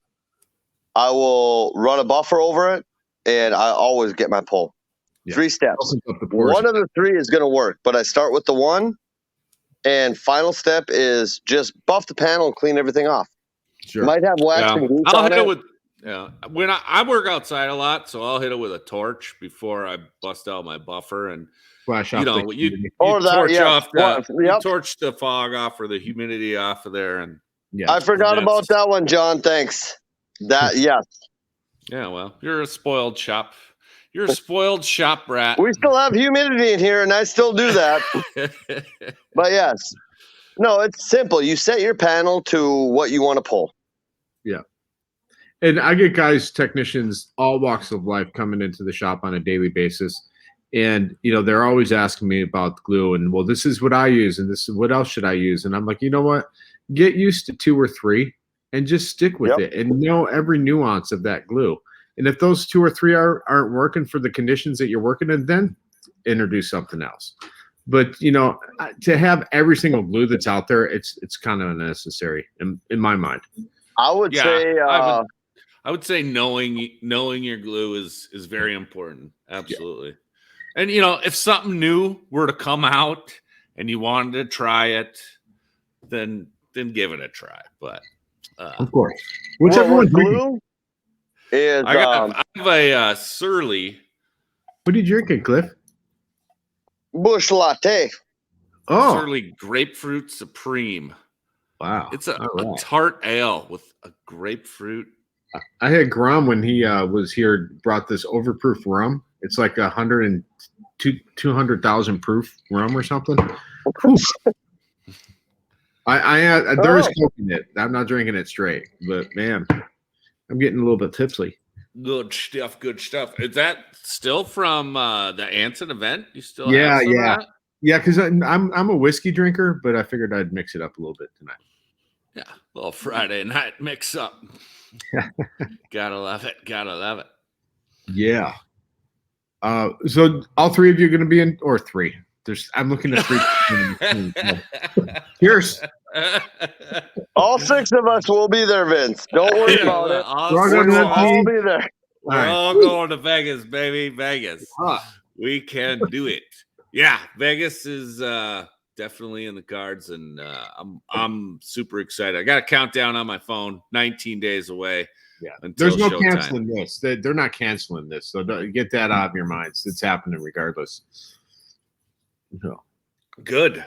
I will run a buffer over it, and I always get my pull. Yeah. 3 steps. One of the 3 is going to work, but I start with the 1, and final step is just buff the panel and clean everything off. Sure. Might have wax and grease I'll on hit it. it with when I work outside a lot, so I'll hit it with a torch before I bust out my buffer and flash off. You torch the fog off or the humidity off of there, and I forgot about that one, John. Thanks. Yes. Yeah, well, you're a spoiled shop. You're a spoiled shop rat. We still have humidity in here, and I still do that. But yes. No, it's simple. You set your panel to what you want to pull. Yeah. And I get technicians, all walks of life coming into the shop on a daily basis. And, they're always asking me about glue and, well, this is what I use and this is what else should I use? And I'm like, you know what? Get used to 2 or 3 and just stick with it and know every nuance of that glue. And if those 2 or 3 aren't working for the conditions that you're working in, then introduce something else. But, to have every single glue that's out there, it's kind of unnecessary in my mind. I would say I would say knowing your glue is very important. Absolutely. Yeah. And if something new were to come out and you wanted to try it, then give it a try. But of course, whichever one glue is. I have a Surly. What are you drinking, Clif? Bush Latte. Oh, Surly Grapefruit Supreme. Wow, it's a tart ale with a grapefruit. I had Grom when he was here, brought this overproof rum. It's like 200,000 proof rum or something. There is coke in it. I'm not drinking it straight, but man, I'm getting a little bit tipsy. Good stuff. Is that still from the Anson event? You still have some of that? Yeah, because I'm a whiskey drinker, but I figured I'd mix it up a little bit tonight. Yeah, a little Friday night mix up. Gotta love it. Yeah. So all 3 of you are going to be in, or 3? I'm looking at 3. Cheers. All 6 of us will be there, Vince. Don't worry about it. We'll all be there. We're all going to Vegas, baby. Vegas. We can do it. Yeah, Vegas is definitely in the cards, and I'm super excited. I got a countdown on my phone, 19 days away. Yeah, there's no canceling this. They're not canceling this, so get that out of your minds. It's happening regardless. No. Good.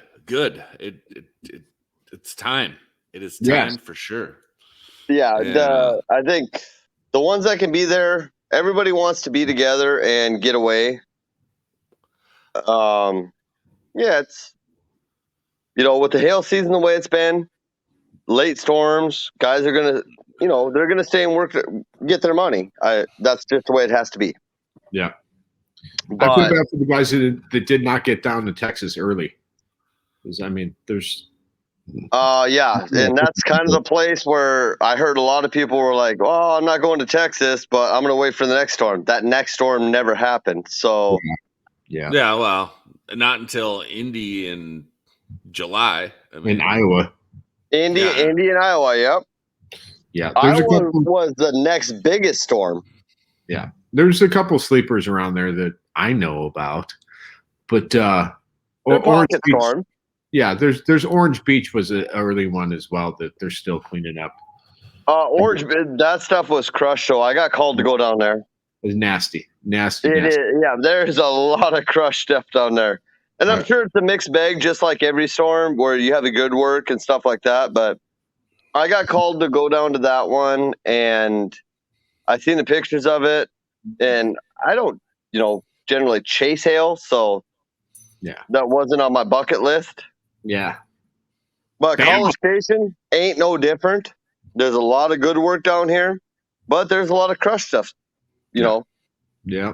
It's time. It is time for sure. Yeah, and, I think the ones that can be there, everybody wants to be together and get away. It's with the hail season the way it's been, late storms, guys are gonna, they're gonna stay and work, get their money. That's just the way it has to be. Yeah. But I feel bad for the guys that did not get down to Texas early. Because there's. And that's kind of the place where I heard a lot of people were like, "Oh, I'm not going to Texas, but I'm going to wait for the next storm." That next storm never happened. So. Yeah. Yeah. Well, not until Indy in July. In Iowa. Indy and Iowa. Yep. Yeah. Iowa was the next biggest storm. Yeah. There's a couple sleepers around there that I know about. But They're Orange pocket Beach, storm. yeah, there's Orange Beach was an early one as well that they're still cleaning up. Orange, that stuff was crushed, so I got called to go down there. It's nasty. It It is, yeah. There's a lot of crushed stuff down there, and I'm sure it's a mixed bag, just like every storm, where you have the good work and stuff like that. But I got called to go down to that one, and I seen the pictures of it, and I don't, generally chase hail, so Yeah. that wasn't on my bucket list. Yeah. But Bam. College Station ain't no different. There's a lot of good work down here, but there's a lot of crushed stuff, you know. Yeah.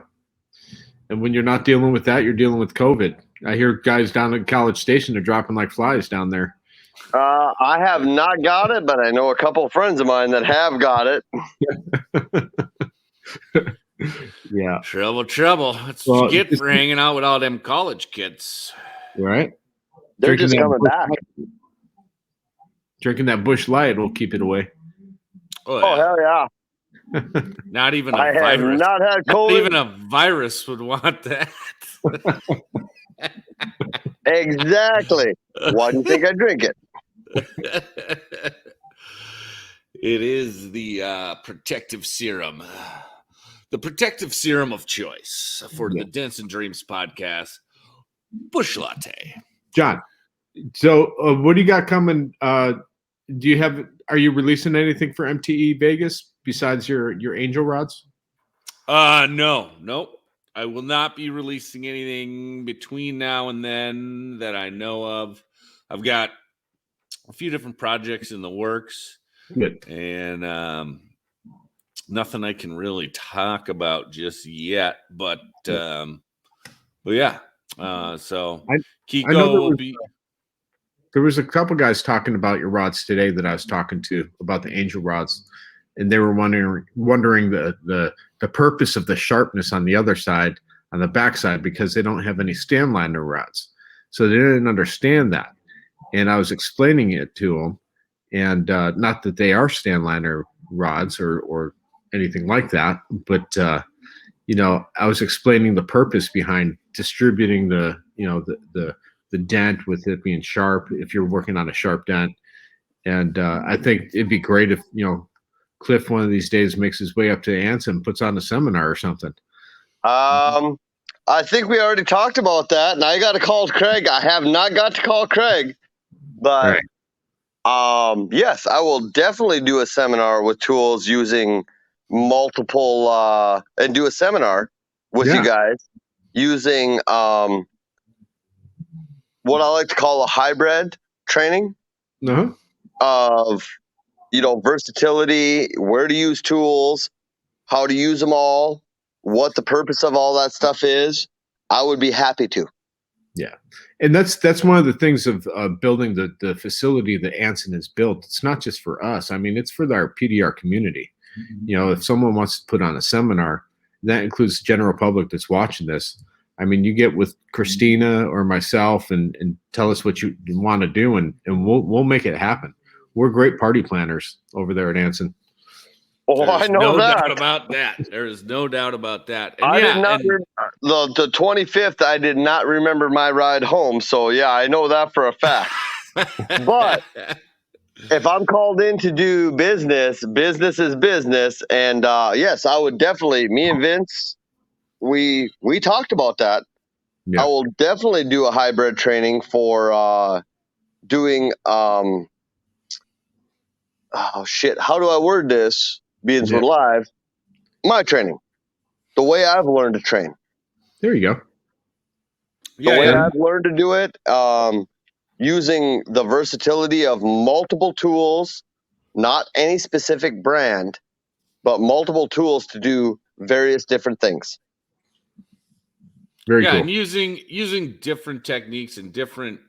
And when you're not dealing with that, you're dealing with COVID. I hear guys down at College Station are dropping like flies down there. I have not got it, but I know a couple of friends of mine that have got it. Yeah. Trouble. That's what you get for hanging out with all them college kids. Right? They're just coming back. Drinking that Busch Light will keep it away. Oh, hell yeah. Not even a I have virus. not had COVID. Not even a virus would want that. Exactly. Why do you think I drink it? It is the protective serum. The protective serum of choice for the Dents and Dreams podcast, Busch Latte. John, so what do you got coming? Are you releasing anything for MTE Vegas besides your angel rods? No. I will not be releasing anything between now and then that I know of. I've got a few different projects in the works. Good. And nothing I can really talk about just yet, but yeah. So Kiko will be. There was a couple guys talking about your rods today that I was talking to about the angel rods, and they were wondering the purpose of the sharpness on the other side, on the back side, because they don't have any stand liner rods, so they didn't understand that. And I was explaining it to them, and not that they are stand liner rods or anything like that, but I was explaining the purpose behind distributing the dent with it being sharp if you're working on a sharp dent. And I think it'd be great if Clif one of these days makes his way up to Anson and puts on a seminar or something. I think we already talked about that, and I got to call Craig. I have not got to call Craig, but yes, I will definitely do a seminar with tools using multiple and do a seminar with you guys using what I like to call a hybrid training of versatility, where to use tools, how to use them all, what the purpose of all that stuff is. I would be happy to. Yeah. And that's one of the things of building the facility that Anson has built. It's not just for us. I mean, it's for our PDR community. If someone wants to put on a seminar, that includes the general public that's watching this. I mean, you get with Christina or myself and tell us what you want to do, and we'll make it happen. We're great party planners over there at Anson. Oh, I know no that. doubt about that. There is no doubt about that. And I did not. The 25th, I did not remember my ride home. So yeah, I know that for a fact. But if I'm called in to do business is business. And yes, I would definitely. Me and Vince, we talked about that. Yeah. I will definitely do a hybrid training for doing. Oh shit! How do I word this? Being we're live, my training, the way I've learned to train. There you go. The way I've learned to do it, using the versatility of multiple tools, not any specific brand, but multiple tools to do various different things. Very cool. And using different techniques and different,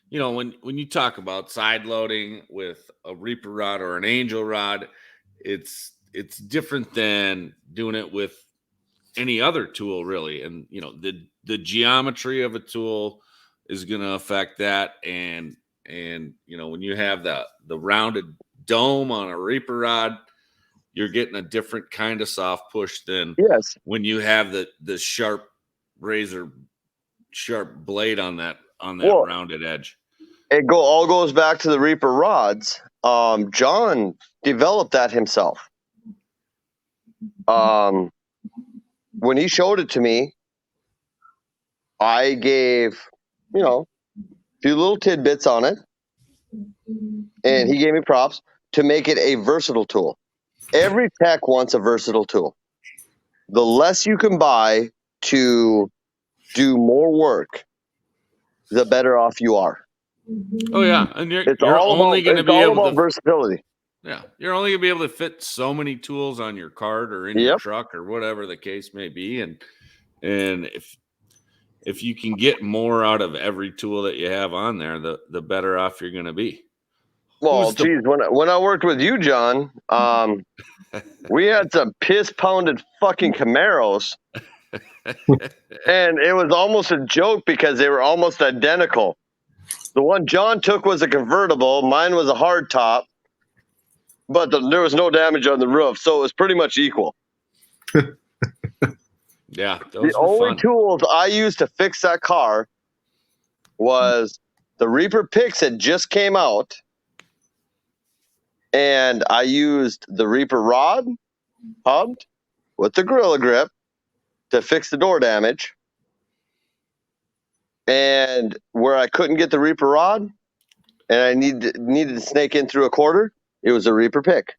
when you talk about side loading with a Reaper rod or an Angel rod, it's different than doing it with any other tool, really. And the geometry of a tool is going to affect that. And when you have the rounded dome on a Reaper rod, you're getting a different kind of soft push than when you have the sharp razor sharp blade on that Well, rounded edge. It all goes back to the Reaper rods. John developed that himself. When he showed it to me, I gave, a few little tidbits on it, and he gave me props to make it a versatile tool. Every tech wants a versatile tool. The less you can buy to do more work, the better off you are. Oh yeah, and you're all only going to be all able about to versatility. Yeah, you're only gonna be able to fit so many tools on your cart or in your truck or whatever the case may be, and if you can get more out of every tool that you have on there, the better off you're gonna be. Well, geez, when I worked with you, John, we had some piss-pounded fucking Camaros, and it was almost a joke because they were almost identical. The one John took was a convertible, mine was a hard top, but there was no damage on the roof, so it was pretty much equal. Yeah, the only tools I used to fix that car was the Reaper picks had just came out, and I used the Reaper rod hubbed with the Gorilla Grip to fix the door damage. And where I couldn't get the Reaper rod and I needed to snake in through a quarter, it was a Reaper pick.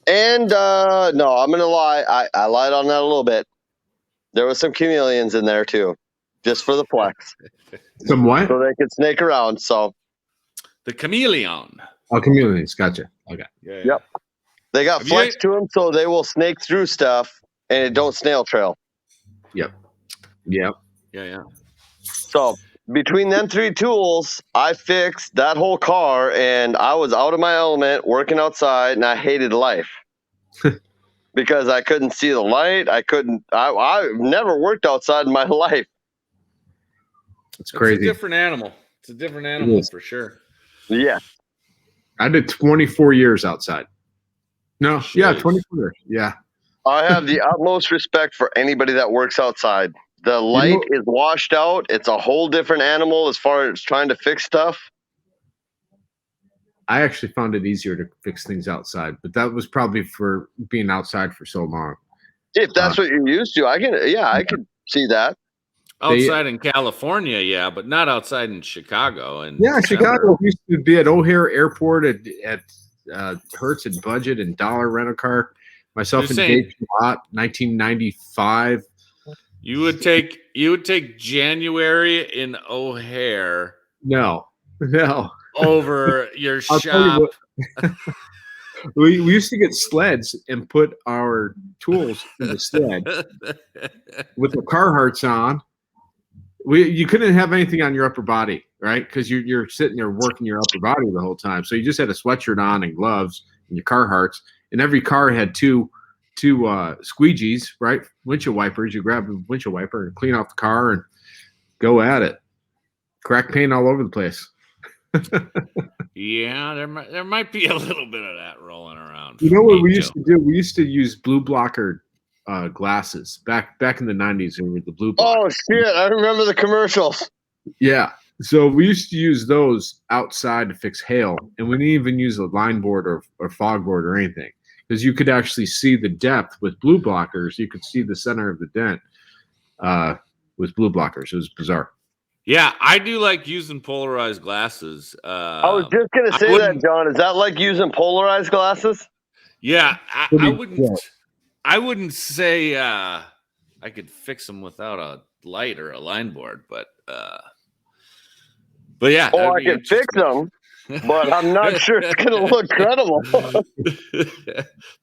And no, I'm gonna lie, I lied on that a little bit. There was some chameleons in there too, just for the flex. Some what? So they could snake around. So the chameleon. Oh, chameleons, gotcha. Okay. Yeah. Yep. They got flex to them, so they will snake through stuff and it don't snail trail. Yep. Yeah. So between them three tools, I fixed that whole car, and I was out of my element working outside, and I hated life because I couldn't see the light. I've never worked outside in my life. It's crazy. It's a different animal. It's a different animal for sure. Yeah. I did 24 years outside. No, Jeez. Yeah, 24 years. Yeah. I have the utmost respect for anybody that works outside. The light is washed out. It's a whole different animal as far as trying to fix stuff. I actually found it easier to fix things outside, but that was probably for being outside for so long. If that's what you're used to, I could see that. Outside in California, yeah, but not outside in Chicago. And Chicago used to be at O'Hare Airport at Hertz and Budget and Dollar Rent-A-Car. Myself and Dave Lot, 1995. You would take January in O'Hare. No. Over your shop. We used to get sleds and put our tools in the sled with the Carhartts on. You couldn't have anything on your upper body, right? Because you're sitting there working your upper body the whole time. So you just had a sweatshirt on and gloves and your Carhartts. And every car had two squeegees, right? Windshield wipers. You grab a windshield wiper and clean off the car and go at it. Crack paint all over the place. Yeah, there might be a little bit of that rolling around. You know what we used to do? We used to use blue blocker glasses back in the 90s. They were the blue blocker. Oh shit! I remember the commercials. Yeah, so we used to use those outside to fix hail, and we didn't even use a line board or fog board or anything, because you could actually see the depth with blue blockers. You could see the center of the dent with blue blockers. It was bizarre. Yeah, I do like using polarized glasses. I was just going to say that, John. Is that like using polarized glasses? Yeah, I wouldn't say I could fix them without a light or a line board, but yeah. Oh, I could fix them, but I'm not sure it's going to look credible.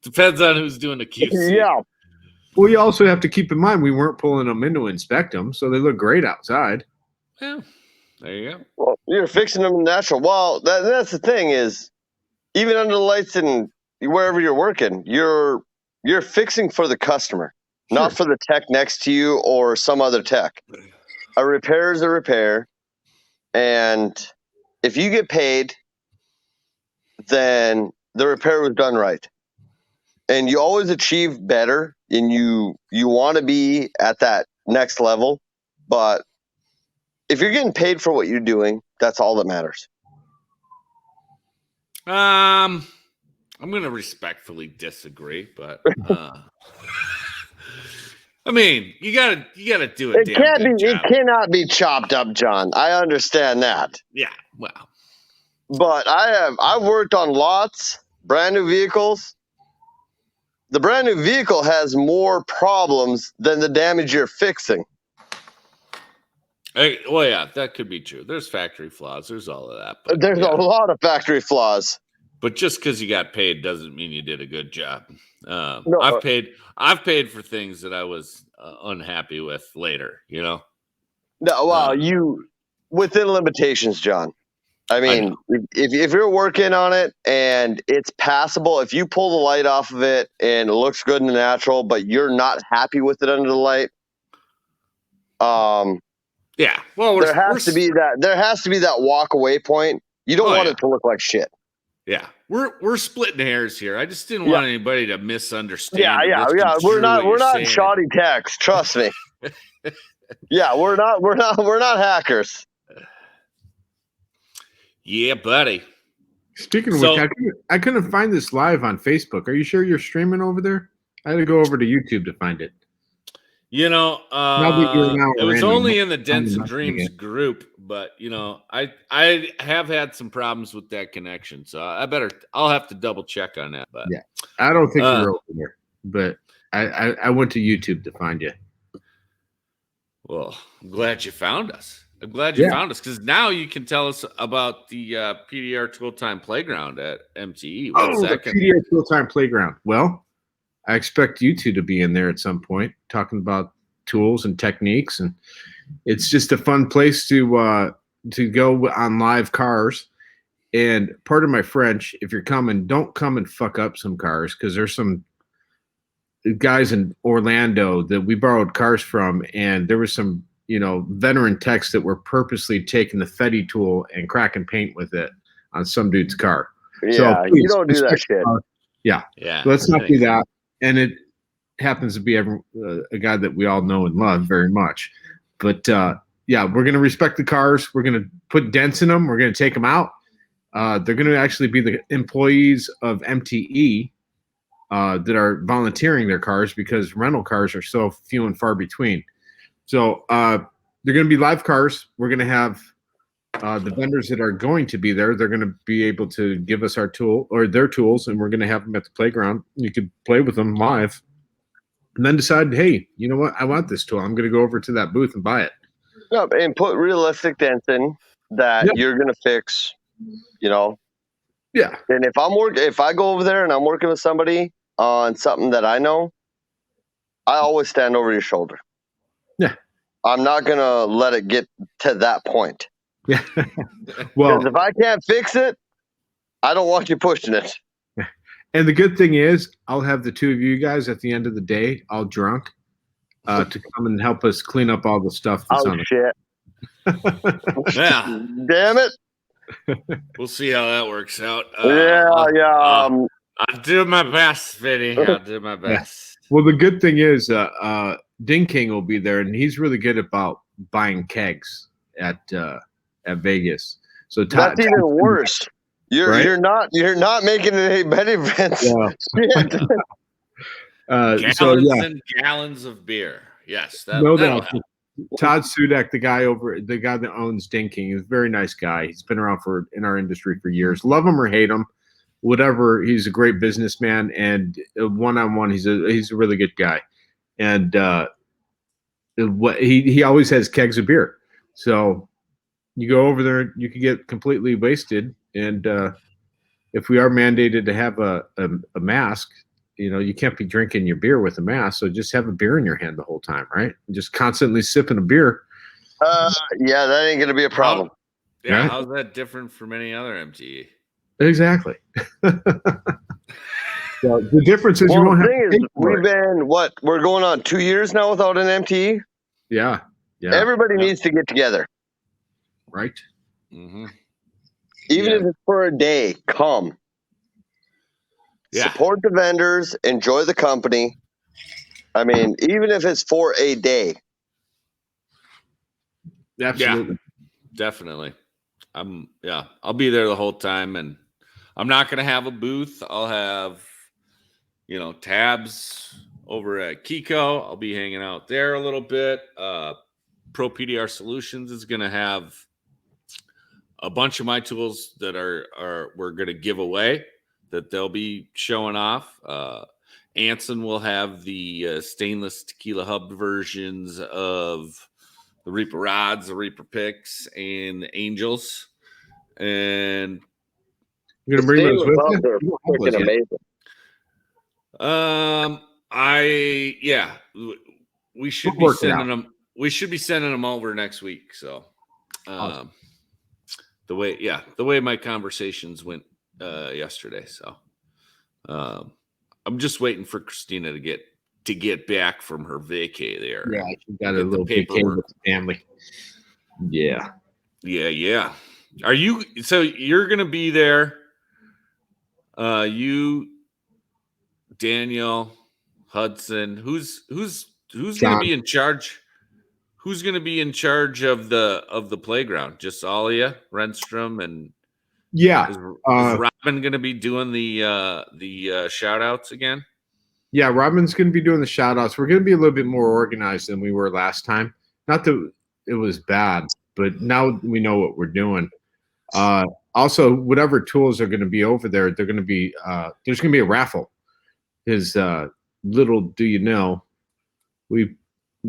Depends on who's doing the QC. Yeah. Well, you also have to keep in mind we weren't pulling them in to inspect them, so they look great outside. Yeah, there you go. Well, you're fixing them natural. Well, that's the thing is, even under the lights and wherever you're working, you're fixing for the customer, not for the tech next to you or some other tech. A repair is a repair, and if you get paid, then the repair was done right. And you always achieve better, and you want to be at that next level, but if you're getting paid for what you're doing, that's all that matters. I'm going to respectfully disagree, but I mean, you gotta do a damn good job. It cannot be chopped up, John. I understand that. Yeah, well, But I've worked on lots, brand new vehicles. The brand new vehicle has more problems than the damage you're fixing. well, yeah, that could be true. There's factory flaws. There's all of that. But There's a lot of factory flaws. But just because you got paid doesn't mean you did a good job. No, I've paid for things that I was unhappy with later. You know. No, well, you within limitations, John. I mean, if you're working on it and it's passable, if you pull the light off of it and it looks good in the natural, but you're not happy with it under the light, yeah. Well, there has to be that walk away point. You don't want it to look like shit. Yeah, we're splitting hairs here. I just didn't want anybody to misunderstand. Yeah. We're not shoddy techs. Trust me. Yeah, we're not hackers. Yeah, buddy. Speaking of which, I couldn't find this live on Facebook. Are you sure you're streaming over there? I had to go over to YouTube to find it. You know, it was only in the Dents and Dreams group, but you know, I have had some problems with that connection, so I'll have to double check on that. But yeah, I don't think you're over there, but I went to YouTube to find you. Well, I'm glad you found us. I'm glad you found us because now you can tell us about the PDR Tool Time Playground at MTE. The PDR Tool Time Playground. Well, I expect you two to be in there at some point talking about tools and techniques, and it's just a fun place to go on live cars. And part of my French, if you're coming, don't come and fuck up some cars because there's some guys in Orlando that we borrowed cars from, and there was some veteran techs that were purposely taking the Fetty tool and cracking paint with it on some dude's car. Yeah, so please, you don't do that shit. Yeah. So let's not do that. And it happens to be a guy that we all know and love very much. But we're going to respect the cars. We're going to put dents in them. We're going to take them out. They're going to actually be the employees of MTE that are volunteering their cars because rental cars are so few and far between. So they're going to be live cars. We're going to have the vendors that are going to be there. They're going to be able to give us our tool or their tools, and we're going to have them at the playground. You could play with them live, and then decide, hey, you know what? I want this tool. I'm going to go over to that booth and buy it. No, and put realistic dents in that you're going to fix. Yeah. And if I go over there and I'm working with somebody on something that I know, I always stand over your shoulder. Yeah. I'm not going to let it get to that point. Yeah. Well, if I can't fix it, I don't want you pushing it. And the good thing is I'll have the two of you guys at the end of the day, all drunk, to come and help us clean up all the stuff that's on shit. Yeah. Damn it. We'll see how that works out. I'll do my best, Vinny. I'll do my best. Well, the good thing is Ding King will be there, and he's really good about buying kegs at Vegas. So that's even worse. You're not making it any better, Vince. Yeah. Gallons and gallons of beer. Yes, no doubt. Todd Sudak, the guy that owns Ding King, is a very nice guy. He's been around in our industry for years. Love him or hate him, whatever. He's a great businessman, and one-on-one, he's a really good guy. And he always has kegs of beer. So you go over there, you can get completely wasted. And if we are mandated to have a mask, you can't be drinking your beer with a mask. So just have a beer in your hand the whole time, right? Just constantly sipping a beer. Yeah, that ain't going to be a problem. How's that different from any other MTE? Exactly. So the difference is you won't have to pay for it. We're going on 2 years now without an MTE? Yeah. Everybody needs to get together. Right. Mm-hmm. Even if it's for a day, come. Yeah. Support the vendors, enjoy the company. I mean, even if it's for a day. Absolutely. Yeah, definitely. I'll be there the whole time, and I'm not gonna have a booth. I'll have, tabs over at Kiko. I'll be hanging out there a little bit. Pro PDR Solutions is gonna have a bunch of my tools that we're gonna give away that they'll be showing off. Anson will have the stainless tequila hub versions of the Reaper rods, the Reaper picks, and the Angels. And You're gonna bring those with hubs are you? You don't have freaking those yet. amazing. we should We'll be work it sending out. them. We should be sending them over next week. So, Awesome. the way my conversations went yesterday. So, I'm just waiting for Christina to get back from her vacay there. Yeah, she got a Get the little paperwork. vacation with the family. Yeah. Yeah. Are you? So you're gonna be there? You, Daniel, Hudson. Who's gonna John. be in charge? Who's gonna be in charge of the playground? Just all of you, Renstrom, and Yeah. is Robin gonna be doing the shout outs again? Yeah, Robin's going to be doing the shout outs. We're going to be a little bit more organized than we were last time. Not that it was bad, but now we know what we're doing. Also, whatever tools are going to be over there, they're going to be there's going to be a raffle. His little do you know, we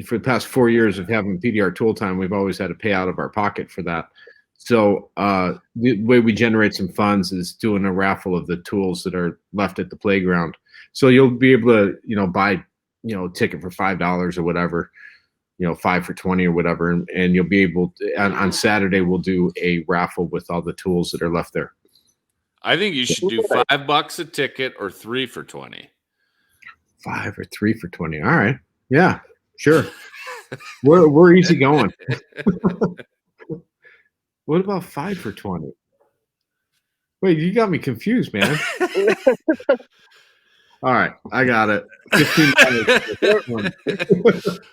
for the past 4 years of having PDR tool time, we've always had to pay out of our pocket for that. So the way we generate some funds is doing a raffle of the tools that are left at the playground. So you'll be able to, buy, a ticket for $5 or whatever, 5 for 20 or whatever. And you'll be able to, on Saturday, we'll do a raffle with all the tools that are left there. I think you should do $5 a ticket or 3 for 20. 5 or 3 for 20. All right. Yeah, sure. We're easy going. What about 5 for 20? Wait, you got me confused, man. All right, I got it.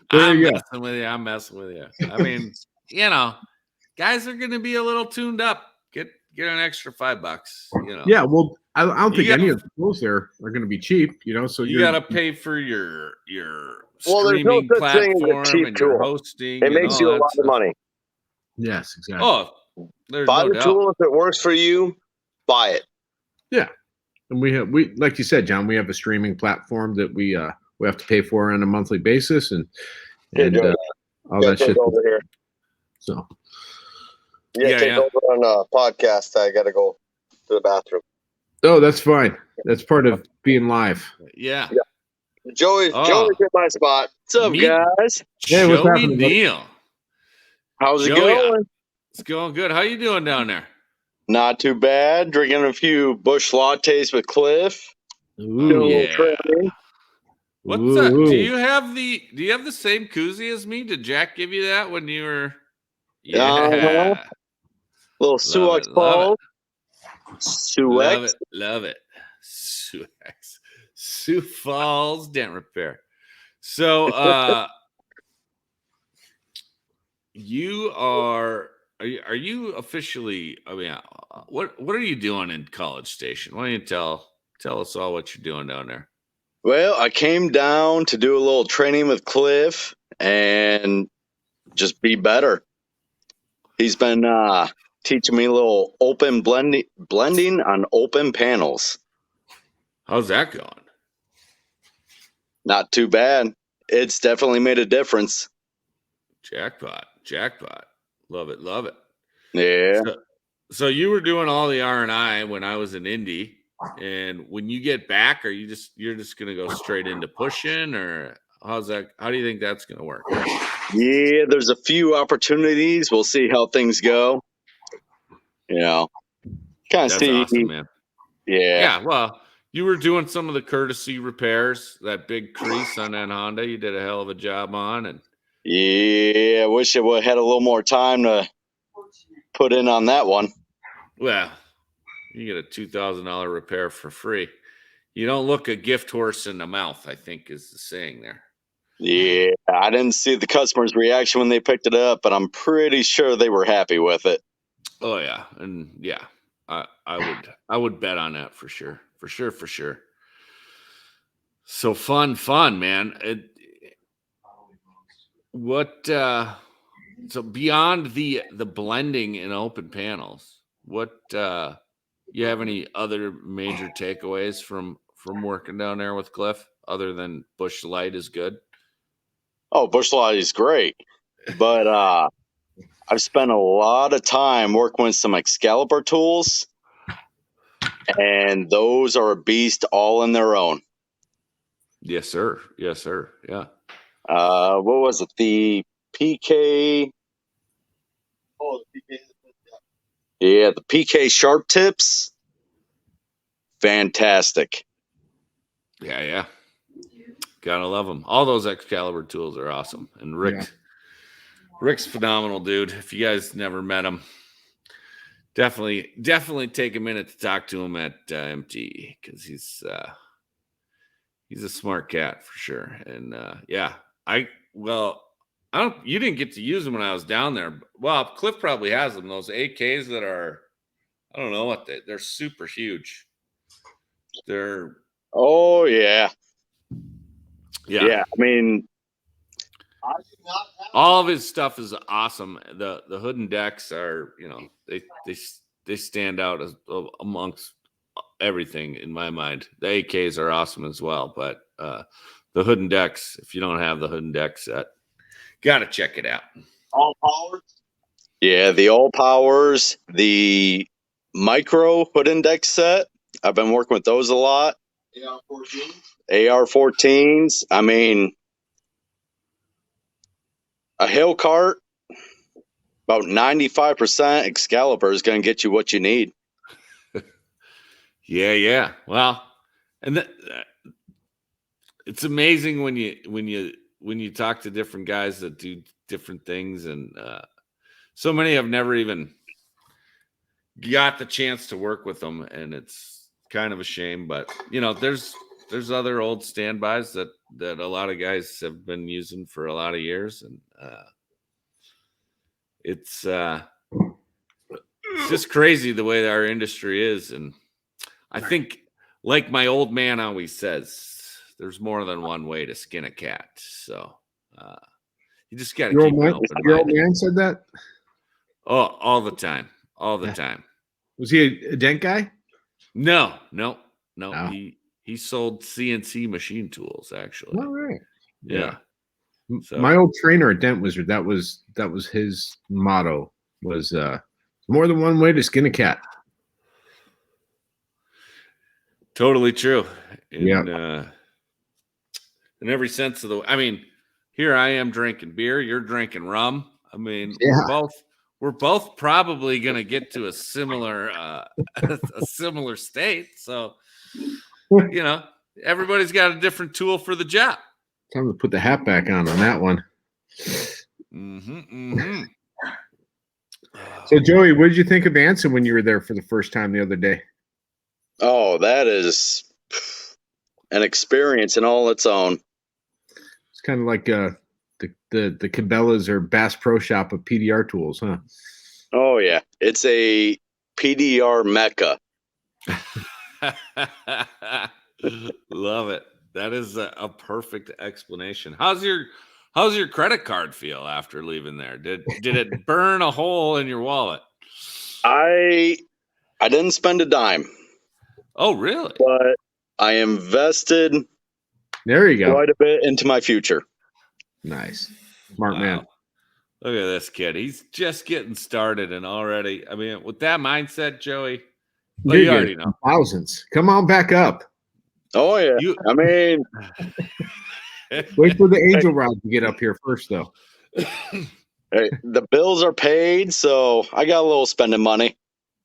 I'm messing with you. I mean, guys are going to be a little tuned up. Get an extra $5. Yeah, well, I don't think any of the tools there are going to be cheap. So you got to pay for your There's no streaming such thing as a platform cheap and tool. your hosting. It makes you a lot of money. Yes, exactly. Oh, there's buy no the tool if it works for you. Buy it. Yeah, and we like you said, John, we have a streaming platform that we have to pay for on a monthly basis, and all that shit. Over here. So take over on a podcast. I got to go to the bathroom. Oh, that's fine. That's part of being live. Yeah. Joey's in my spot. What's up, guys? Hey, what's Joey happening, Neal. How's it Joey, going? It's going good. How you doing down there? Not too bad. Drinking a few bush lattes with Clif. Ooh, yeah. What's up? Do you have the same koozie as me? Did Jack give you that when you were? Yeah. Little Suex balls. Suex. Love it. Suex. Sioux Falls Dent Repair. So, you are you officially? I mean, what are you doing in College Station? Why don't you tell us all what you're doing down there? Well, I came down to do a little training with Clif and just be better. He's been teaching me a little open blending on open panels. How's that going? Not too bad. It's definitely made a difference. Jackpot. Love it. Yeah. So you were doing all the R&I when I was in Indy, and when you get back, you're just gonna go straight into pushing, or how do you think that's gonna work? Yeah, there's a few opportunities. We'll see how things go. Kind of see. Awesome, man. Yeah. Well, you were doing some of the courtesy repairs, that big crease on that Honda. You did a hell of a job on, and yeah, I wish I would have had a little more time to put in on that one. Well, you get a $2,000 repair for free. You don't look a gift horse in the mouth, I think is the saying there. Yeah, I didn't see the customer's reaction when they picked it up, but I'm pretty sure they were happy with it. Oh yeah, and yeah, I would bet on that for sure, for sure. So fun, man. What so beyond the blending in open panels, what you have any other major takeaways from working down there with Cliff other than Bush Light is good? Oh, Bush Light is great, but I've spent a lot of time working with some Excalibur tools, and those are a beast all in their own. Yes, sir. Yeah. What was it? The PK. Oh, the Yeah, the PK sharp tips. Fantastic. Yeah. Gotta love them. All those Excalibur tools are awesome. And Rick's phenomenal, dude. If you guys never met him, definitely take a minute to talk to him at MT because he's a smart cat for sure. And yeah, I don't. You didn't get to use them when I was down there. Well, Cliff probably has them. Those AKs that are, I don't know what they're super huge. They're Oh yeah. yeah. I mean, I do not have All of his stuff is awesome. The hood and decks are, they stand out as amongst everything in my mind. The AKs are awesome as well, but the hood and decks, if you don't have the hood and deck set, gotta check it out. all powers. yeah, the all powers, the micro hood index set. I've been working with those a lot. AR-14. AR-14s. I mean, a hill cart, about 95% Excalibur is going to get you what you need. Yeah. Well, and it's amazing when you talk to different guys that do different things, and so many have never even got the chance to work with them, and it's kind of a shame. But there's other old standbys that a lot of guys have been using for a lot of years, and it's just crazy the way that our industry is. And I think, like my old man always says, there's more than one way to skin a cat. So you just got to keep an open Your old mind. man said that? Oh, all the time. Was he a dent guy? No. Oh. He sold CNC machine tools, actually. All right. Yeah. So, my old trainer at Dent Wizard, that was his motto, was more than one way to skin a cat. totally true. Yeah. In every sense of the, I mean, here I am drinking beer, you're drinking rum. I mean, Yeah. we're both probably going to get to a similar state. So, everybody's got a different tool for the job. Time to put the hat back on that one. Mm-hmm. So, Joey, what did you think of Anson when you were there for the first time the other day? Oh, that is an experience in all its own. It's kind of like the Cabela's or Bass Pro Shop of PDR tools, huh? Oh yeah, it's a PDR mecca. Love it. That is a perfect explanation. How's your credit card feel after leaving there? Did it burn a hole in your wallet? I didn't spend a dime. Oh, really? But I invested There you go. quite a bit into my future. Nice. Smart man. Look at this kid. He's just getting started, and already, I mean, with that mindset, Joey, well, you already know. Thousands. Come on back up. Oh yeah. I mean, wait for the angel rod to get up here first, though. Hey, the bills are paid, so I got a little spending money.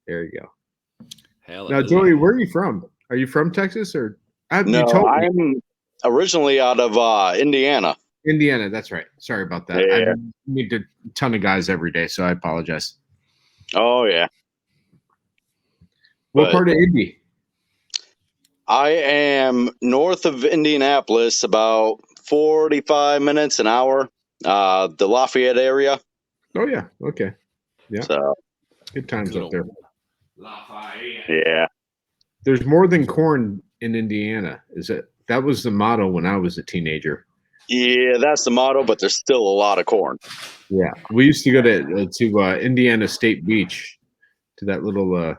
There you go. Hallelujah. Now, Joey, where are you from? Are you from Texas or? No, I'm originally out of Indiana. Indiana, that's right. Sorry about that. Yeah. I meet a ton of guys every day, so I apologize. Oh yeah. What part of Indy? I am north of Indianapolis, about 45 minutes, an hour. The Lafayette area. Oh yeah. Okay. Yeah. So Good times up there. Lafayette. yeah. There's more than corn in Indiana. That was the motto when I was a teenager. Yeah, that's the motto, but there's still a lot of corn. Yeah. We used to go to Indiana State Beach, to that little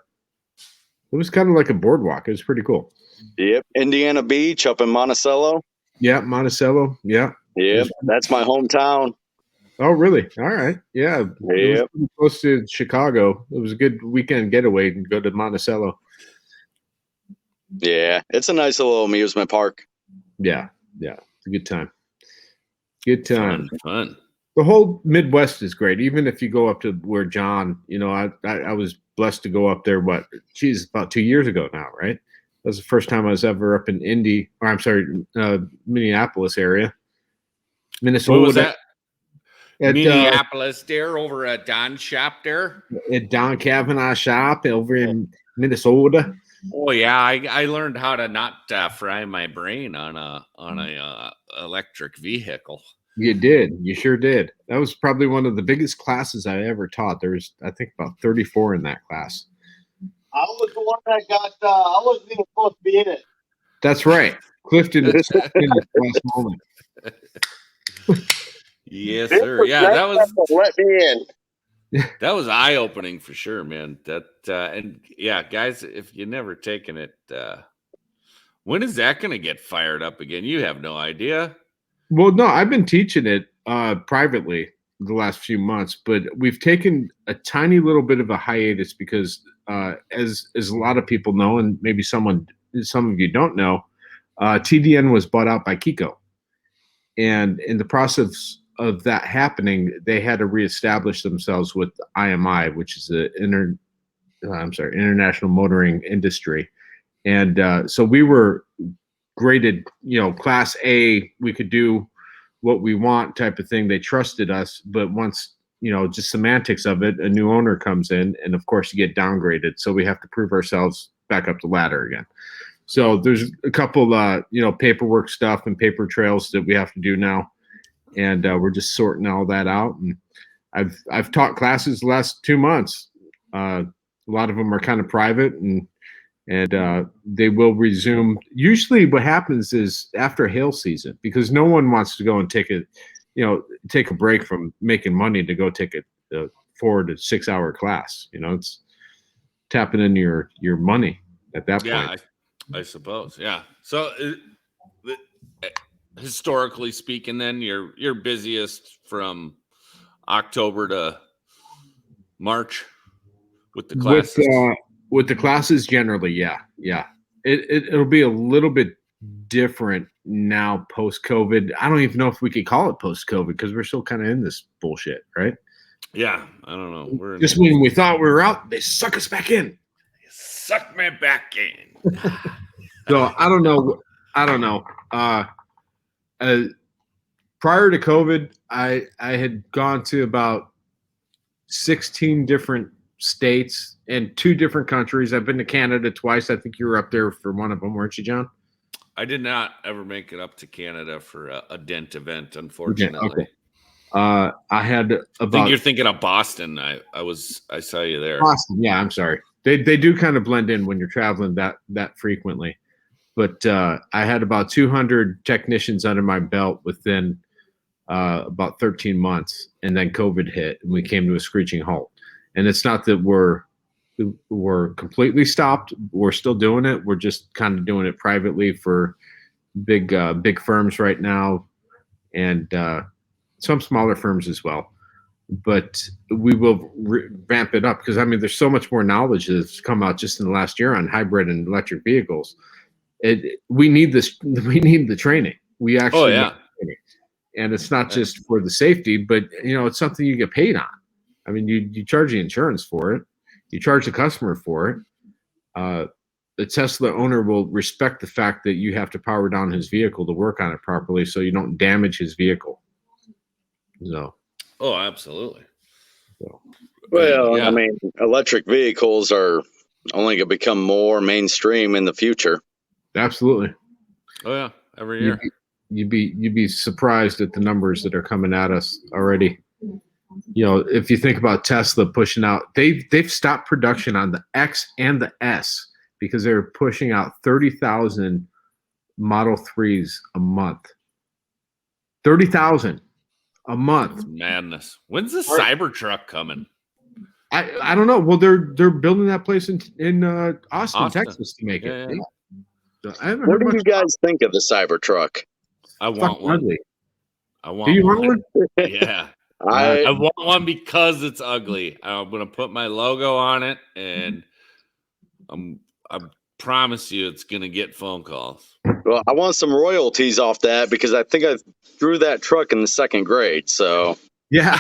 it was kind of like a boardwalk. It was pretty cool. Yep. Indiana Beach up in Monticello. Yeah, Monticello. Yeah. Yep. That's my hometown. Oh, really? All right. Yeah. It was Yep. pretty close to Chicago. It was a good weekend getaway and go to Monticello. Yeah. It's a nice little amusement park. Yeah. Yeah. It's a good time. Good time. Fun. The whole Midwest is great. Even if you go up to where John, I was blessed to go up there, about 2 years ago now, right? That was the first time I was ever up in Minneapolis area. Minnesota. What was that? At, Minneapolis there, over at Don's shop there. At Don Kavanagh shop over in Minnesota. Oh yeah, I learned how to not fry my brain on a electric vehicle. You did. You sure did. That was probably one of the biggest classes I ever taught. There was, I think, about 34 in that class. I was the one that got. I wasn't even supposed to be in it. That's right. Clif didn't step in at the last moment. Yes, sir. Yeah, that was. Let me in. That was eye opening for sure, man. That and yeah, guys, if you never taken it, when is that going to get fired up again? You have no idea. Well, no, I've been teaching it privately the last few months, but we've taken a tiny little bit of a hiatus because, as a lot of people know, and maybe some of you don't know, TDN was bought out by Kiko, and in the process of that happening, they had to reestablish themselves with IMI, which is the International Motoring Industry, and so we were graded, class A, we could do what we want type of thing. They trusted us, but once, just semantics of it, a new owner comes in and of course you get downgraded. So we have to prove ourselves back up the ladder again. So there's a couple, paperwork stuff and paper trails that we have to do now. And we're just sorting all that out. And I've taught classes the last 2 months. A lot of them are kind of private and they will resume. Usually what happens is after hail season, because no one wants to go and take a break from making money to go take a 4 to 6 hour class. It's tapping into your money at that point. I suppose. Yeah. So historically speaking, then you're busiest from October to March with the classes. With the classes generally, yeah. It'll be a little bit different now post-COVID. I don't even know if we could call it post-COVID because we're still kind of in this bullshit, right? Yeah, I don't know. Just when we thought we were out, they suck us back in. Suck me back in. So I don't know. Prior to COVID, I had gone to about 16 different states and 2 different countries. I've been to Canada twice. I think you were up there for one of them, weren't you, John? I did not ever make it up to Canada for a Dent event, unfortunately. Okay. I had about. I think you're thinking of Boston. I saw you there. Boston, yeah. I'm sorry. They do kind of blend in when you're traveling that frequently, but I had about 200 technicians under my belt within about 13 months, and then COVID hit, and we came to a screeching halt. And it's not that we're completely stopped. We're still doing it. We're just kind of doing it privately for big firms right now, and some smaller firms as well. But we will ramp it up because there's so much more knowledge that's come out just in the last year on hybrid and electric vehicles. We need this. We need the training. We actually, need the training. And it's not just for the safety, but it's something you get paid on. You charge the insurance for it. You charge the customer for it. The Tesla owner will respect the fact that you have to power down his vehicle to work on it properly so you don't damage his vehicle. So. Oh, absolutely. So. Well, yeah. Electric vehicles are only going to become more mainstream in the future. Absolutely. Oh, yeah. Every year. you'd be surprised at the numbers that are coming at us already. You know, if you think about Tesla pushing out, they've stopped production on the X and the S because they're pushing out 30,000 Model 3s a month. 30,000 a month. It's madness. When's the Cybertruck coming? I don't know. Well, they're building that place in Austin, Texas to make it. Yeah. So I haven't heard much. What do you guys think of the Cybertruck? I want one. Ugly. I want. Do you want one? Yeah. I want one because it's ugly. I'm gonna put my logo on it, and I promise you, it's gonna get phone calls. Well, I want some royalties off that because I think I threw that truck in the 2nd grade. So yeah.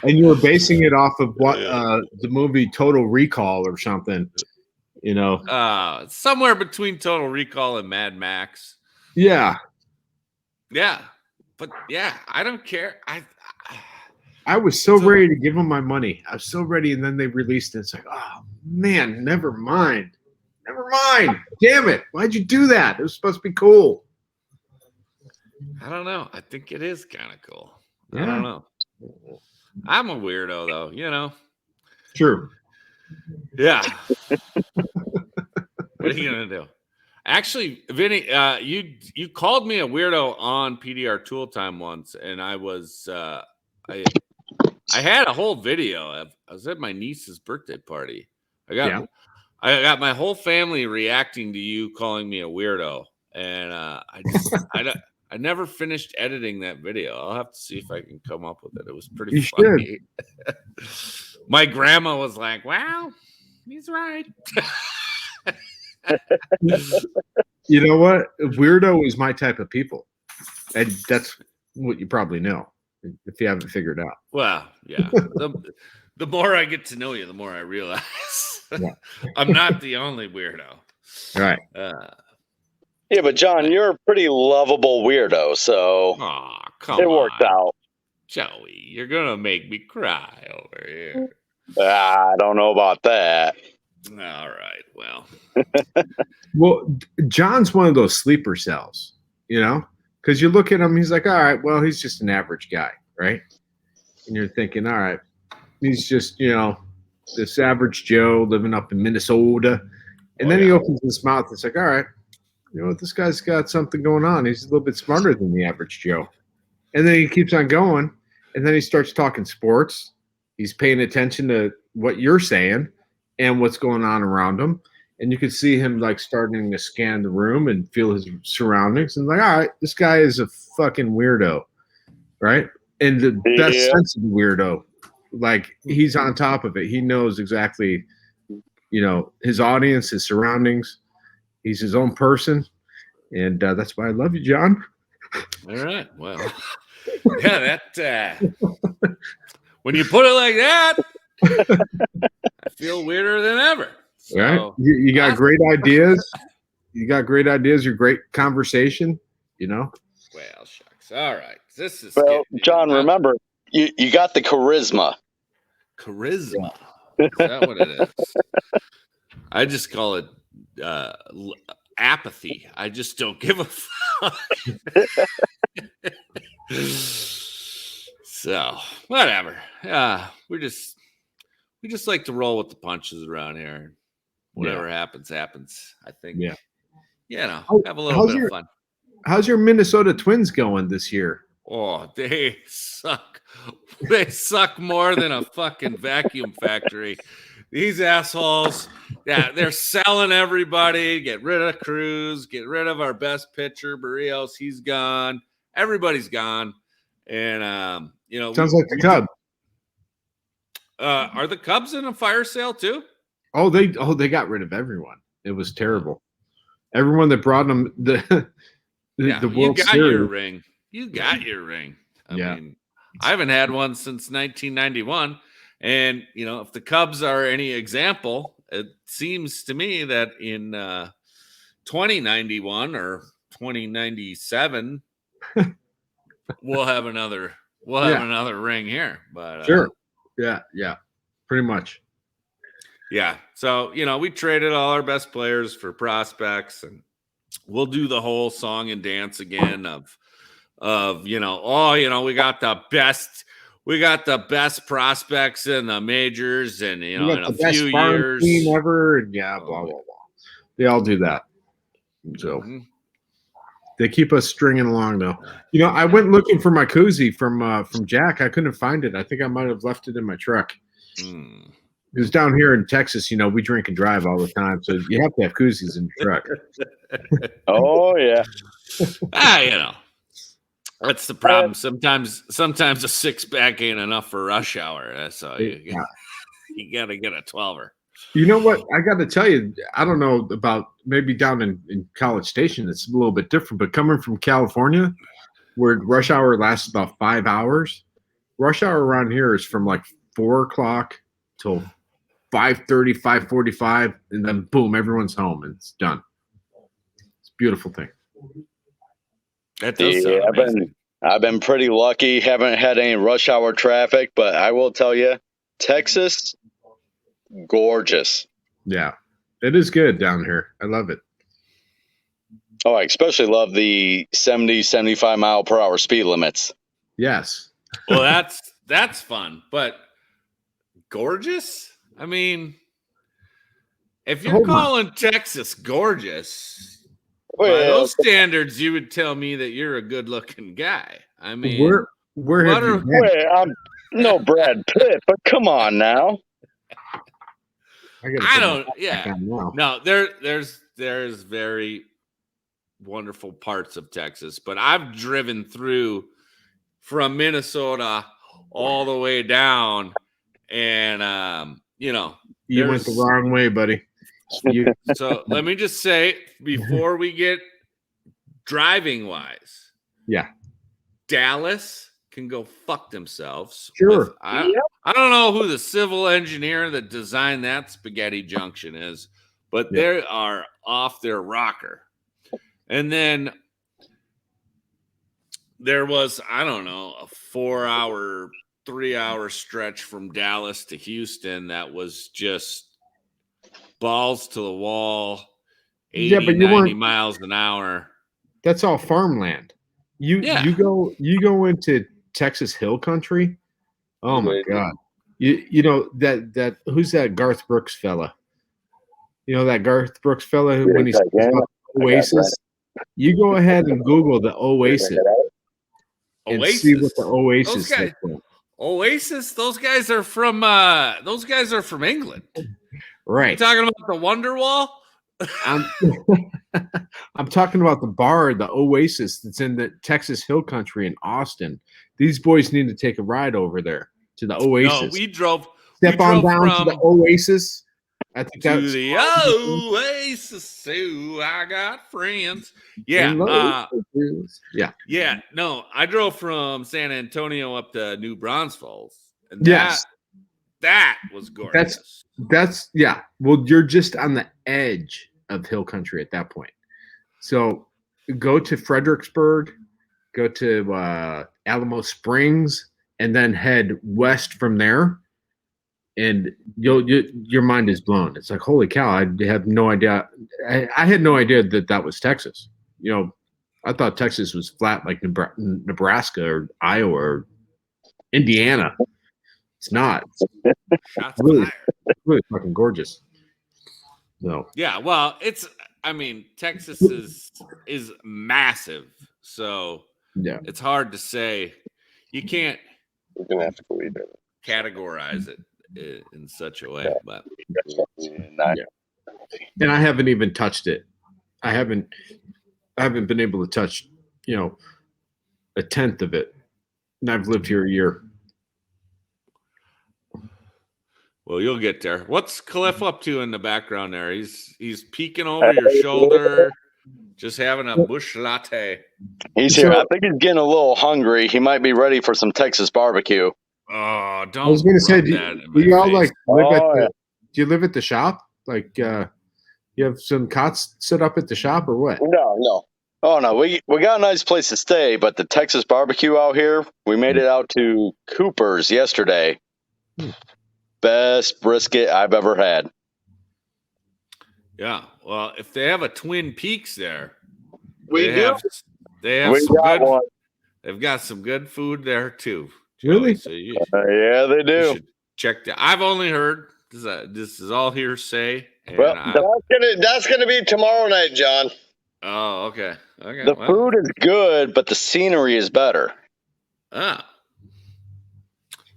And you were basing it off of what the movie Total Recall or something, you know? Somewhere between Total Recall and Mad Max. Yeah. Yeah. But yeah, I don't care. I was so ready to give them my money. I was so ready, and then they released it. It's like, oh man, never mind. Never mind. Damn it. Why'd you do that? It was supposed to be cool. I don't know. I think it is kind of cool. Yeah. I don't know. I'm a weirdo, though, you know. True. Yeah. What are you going to do? Actually, Vinny, you called me a weirdo on PDR Tool Time once, and I was I had a whole video. I was at my niece's birthday party. I got my whole family reacting to you calling me a weirdo, and I never finished editing that video. I'll have to see if I can come up with it. It was pretty funny. My grandma was like, "Wow, he's right." You know what? Weirdo is my type of people, and that's what you probably know if you haven't figured out. Well, yeah. The more I get to know you, the more I realize I'm not the only weirdo. Right. Yeah, but John, you're a pretty lovable weirdo, so it worked out. Joey, you're gonna make me cry over here. I don't know about that. All right, well. Well, John's one of those sleeper cells, you know, because you look at him, he's like, all right, well, he's just an average guy, right? And you're thinking, all right, he's just, you know, this average Joe living up in Minnesota. And then he opens his mouth. It's like, all right, you know, this guy's got something going on. He's a little bit smarter than the average Joe. And then he keeps on going. And then he starts talking sports. He's paying attention to what you're saying and what's going on around him. And you can see him like starting to scan the room and feel his surroundings. And like, all right, this guy is a fucking weirdo, right? And the best sense of the weirdo, like he's on top of it. He knows exactly, you know, his audience, his surroundings. He's his own person. And that's why I love you, John. All right. Well, yeah, that when you put it like that, I feel weirder than ever. So, right? You got great ideas. You got great ideas. You're great conversation, you know? Well, shucks. All right. This is John, remember, you got the charisma. Charisma. Is that what it is? I just call it apathy. I just don't give a fuck. So, whatever. We just like to roll with the punches around here. Whatever happens, happens. I think. Yeah. You know, have a little bit of fun. How's your Minnesota Twins going this year? Oh, they suck. They suck more than a fucking vacuum factory. These assholes, they're selling everybody. Get rid of Cruz. Get rid of our best pitcher, Barrios. He's gone. Everybody's gone. And you know, sounds like the Cubs. Are the Cubs in a fire sale too? Oh, they got rid of everyone. It was terrible. Everyone that brought them the World Series. Your ring. You got your ring. I mean, I haven't had one since 1991. And, you know, if the Cubs are any example, it seems to me that in 2091 or 2097, we'll have another ring here. But sure. Yeah. Pretty much. Yeah. So, you know, we traded all our best players for prospects, and we'll do the whole song and dance again of we got the best prospects in the majors, and We in got a the best few farm years. team ever, and blah blah blah. They all do that. So they keep us stringing along, though. I went looking for my koozie from Jack. I couldn't find it. I think I might have left it in my truck. Because down here in Texas, we drink and drive all the time, so you have to have koozies in your truck. Oh yeah. That's the problem. Sometimes a 6-pack ain't enough for rush hour. So you got to get a 12er. You know what? I got to tell you, I don't know about maybe down in College Station, it's a little bit different, but coming from California, where rush hour lasts about 5 hours, rush hour around here is from like 4 o'clock till 5:30, 5:45, and then boom, everyone's home and it's done. It's a beautiful thing. That does sound amazing. I've been pretty lucky. Haven't had any rush hour traffic, but I will tell you, Texas, gorgeous. Yeah, it is good down here. I love it. Oh, I especially love the 70, 75 mile per hour speed limits. Yes. Well, that's fun, but gorgeous? I mean, if you're calling Texas gorgeous, by those standards, you would tell me that you're a good-looking guy. I mean, where have you been? Wait, I'm no Brad Pitt, but come on now. I don't. Yeah. No, there's very wonderful parts of Texas, but I've driven through from Minnesota all the way down, and you went the wrong way, buddy. So let me just say, before we get driving wise, Dallas can go fuck themselves. Sure. I don't know who the civil engineer that designed that spaghetti junction is, but they are off their rocker. And then there was, I don't know, a 4-hour, 3-hour stretch from Dallas to Houston that was just balls to the wall, 80, 90 miles an hour. That's all farmland. You go into Texas Hill Country. Oh my God. You know that who's that Garth Brooks fella? You know that Garth Brooks fella who when he's Oasis? You go ahead and Google the Oasis. And see what the Oasis is. Oasis, those guys are from England. Right. You talking about the Wonderwall? I'm talking about the bar, the Oasis that's in the Texas Hill Country in Austin. These boys need to take a ride over there to the Oasis. No, we drove down to the Oasis. I think to the Oasis. So I got friends. Yeah. Yeah. No, I drove from San Antonio up to New Braunfels. And that was gorgeous. That's well, you're just on the edge of Hill Country at that point. So go to Fredericksburg, go to Alamo Springs, and then head west from there. And your mind is blown. It's like, holy cow, I have no idea. I had no idea that was Texas. I thought Texas was flat like Nebraska or Iowa or Indiana. It's not. Shots really, fired. really fucking gorgeous. No. Yeah, well, Texas is massive. So it's hard to say. You can't categorize it in such a way. But and I haven't even touched it. I haven't been able to touch, a tenth of it. And I've lived here a year. Well, you'll get there. What's Clif up to in the background there? He's peeking over your shoulder, just having a bush latte. He's here. I think he's getting a little hungry. He might be ready for some Texas barbecue. Oh, don't. I was going to say, do you all live do you live at the shop? Like, you have some cots set up at the shop or what? No. Oh no, we got a nice place to stay, but the Texas barbecue out here, we made it out to Cooper's yesterday. Best brisket I've ever had. Yeah, well, if they have a Twin Peaks there, We they do. have We some got good. one. They've got some good food there too. Joey, Really? So Yeah, they you do. should check that. I've only heard this is all hearsay. And Well, that's gonna be tomorrow night, John. oh, okay. Okay. The well, food is good, but the scenery is better. back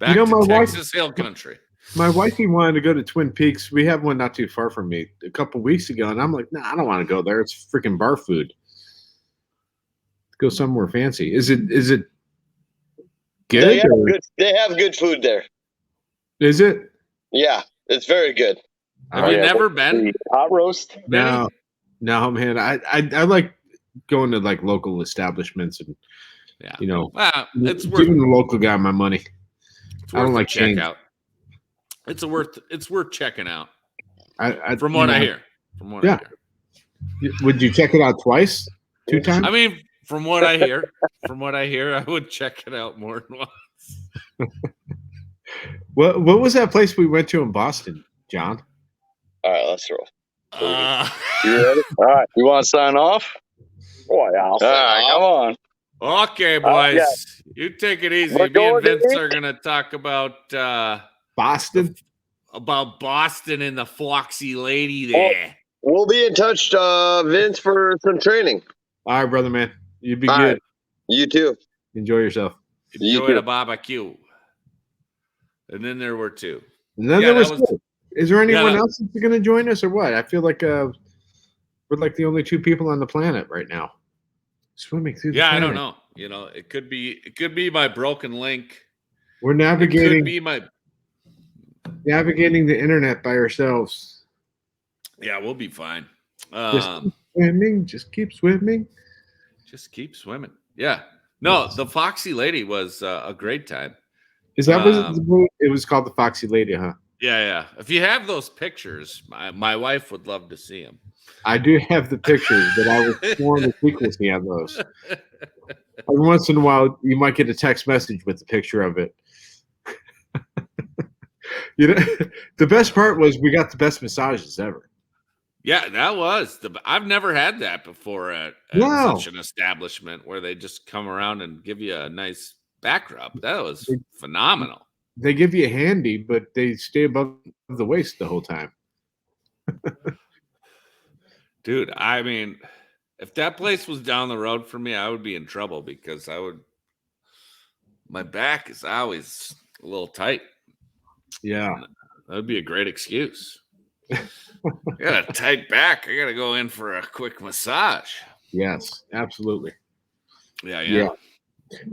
You know, to my wife- Texas Hill Country. My wifey wanted to go to Twin Peaks. We have one not too far from me a couple weeks ago, and I'm like, nah, I don't want to go there. It's freaking bar food. Let's go somewhere fancy. Is it good? They have good food there. Is it? Yeah, it's very good. Have you never been? Hot roast? No, man. I like going to like local establishments and Yeah. you know, Well, it's worth giving the local guy my money. I don't like check chains. out. It's worth checking out. From what I hear. From what I hear. Would you check it out twice? 2 times? I mean, from what I hear, I would check it out more than once. What was that place we went to in Boston, John? All right, let's roll. You ready? All right. You want to sign off? Boy, I'll sign off. Come on. Okay, boys. Yeah. You take it easy. We're Me and going to Vince eat. are gonna talk about Boston? Boston and the Foxy Lady there. We'll be in touch, Vince, for some training. All right, brother, man. You be All good. right. You too. Enjoy yourself. Enjoy too. the barbecue. And then there were 2. And then Yeah, there was, that was- two. Is there anyone that- else that's going to join us or what? I feel like we're like the only 2 people on the planet right now. Swimming through the Yeah, I planet. don't know. You know, it could be my broken link. We're It could navigating be my the internet by ourselves. Yeah, we'll be fine. Just keep swimming. Just keep swimming. Just keep swimming. Yeah. No, the Foxy Lady was a great time. Is that what it was called? The Foxy Lady, huh? Yeah. If you have those pictures, my wife would love to see them. I do have the pictures, but I was sworn the secrecy on those. Every once in a while, you might get a text message with the picture of it. You know, the best part was we got the best massages ever. Yeah, that was I've never had that before at No. such an establishment where they just come around and give you a nice back rub. That was phenomenal. They give you a handy, but they stay above the waist the whole time. Dude, I mean, if that place was down the road for me, I would be in trouble because my back is always a little tight. Yeah. That would be a great excuse. I got a tight back. I got to go in for a quick massage. Yes, absolutely. Yeah.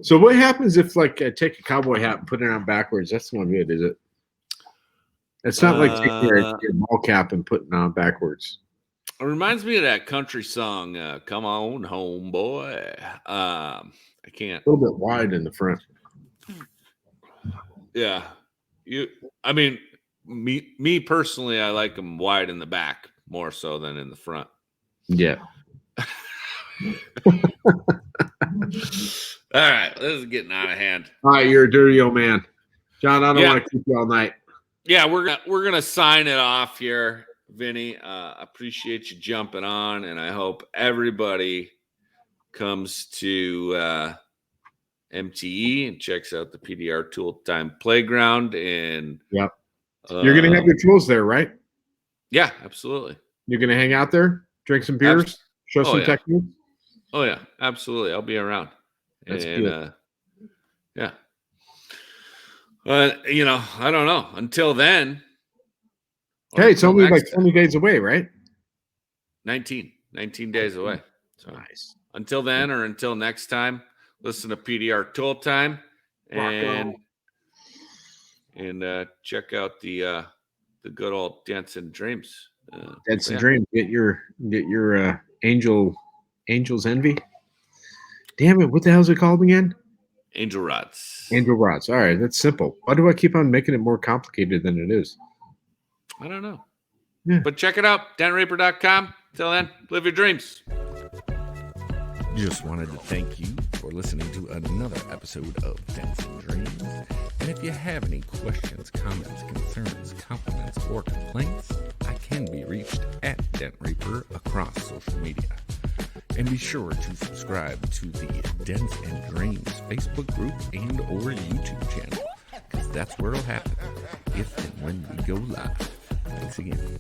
So what happens if like I take a cowboy hat and put it on backwards? That's not good, is it? It's not like taking your ball cap and putting it on backwards. It reminds me of that country song, Come On Home Boy. I can't. A little bit wide in the front. Yeah. I mean, me personally, I like them wide in the back more so than in the front. Yeah. All right, this is getting out of hand. All right, you're a dirty old man. John, I don't want to keep you all night. Yeah, we're gonna sign it off here, Vinny. Appreciate you jumping on, and I hope everybody comes to MTE and checks out the PDR Tool Time Playground. And yep, you're gonna have your tools there, right? Yeah, absolutely. You're gonna hang out there, drink some beers, show some techniques. Oh yeah, absolutely. I'll be around. That's good. Yeah. You know, I don't know. Until then. Hey, it's only like 20 days away, right? 19 days away. So nice. Until then, or until next time, listen to PDR Tool Time and check out the good old Dents and Dreams. Dents and Dreams. Get your Angel's Envy. Damn it! What the hell is it called again? Angel Rods. Angel Rods. All right, that's simple. Why do I keep on making it more complicated than it is? I don't know. Yeah. But check it out, DentReaper.com. Till then, live your dreams. Just wanted to thank you for listening to another episode of Dents and Dreams. And if you have any questions, comments, concerns, compliments, or complaints, I can be reached at Dent Reaper across social media. And be sure to subscribe to the Dents and Dreams Facebook group and or YouTube channel, because that's where it'll happen if and when we go live. Thanks again.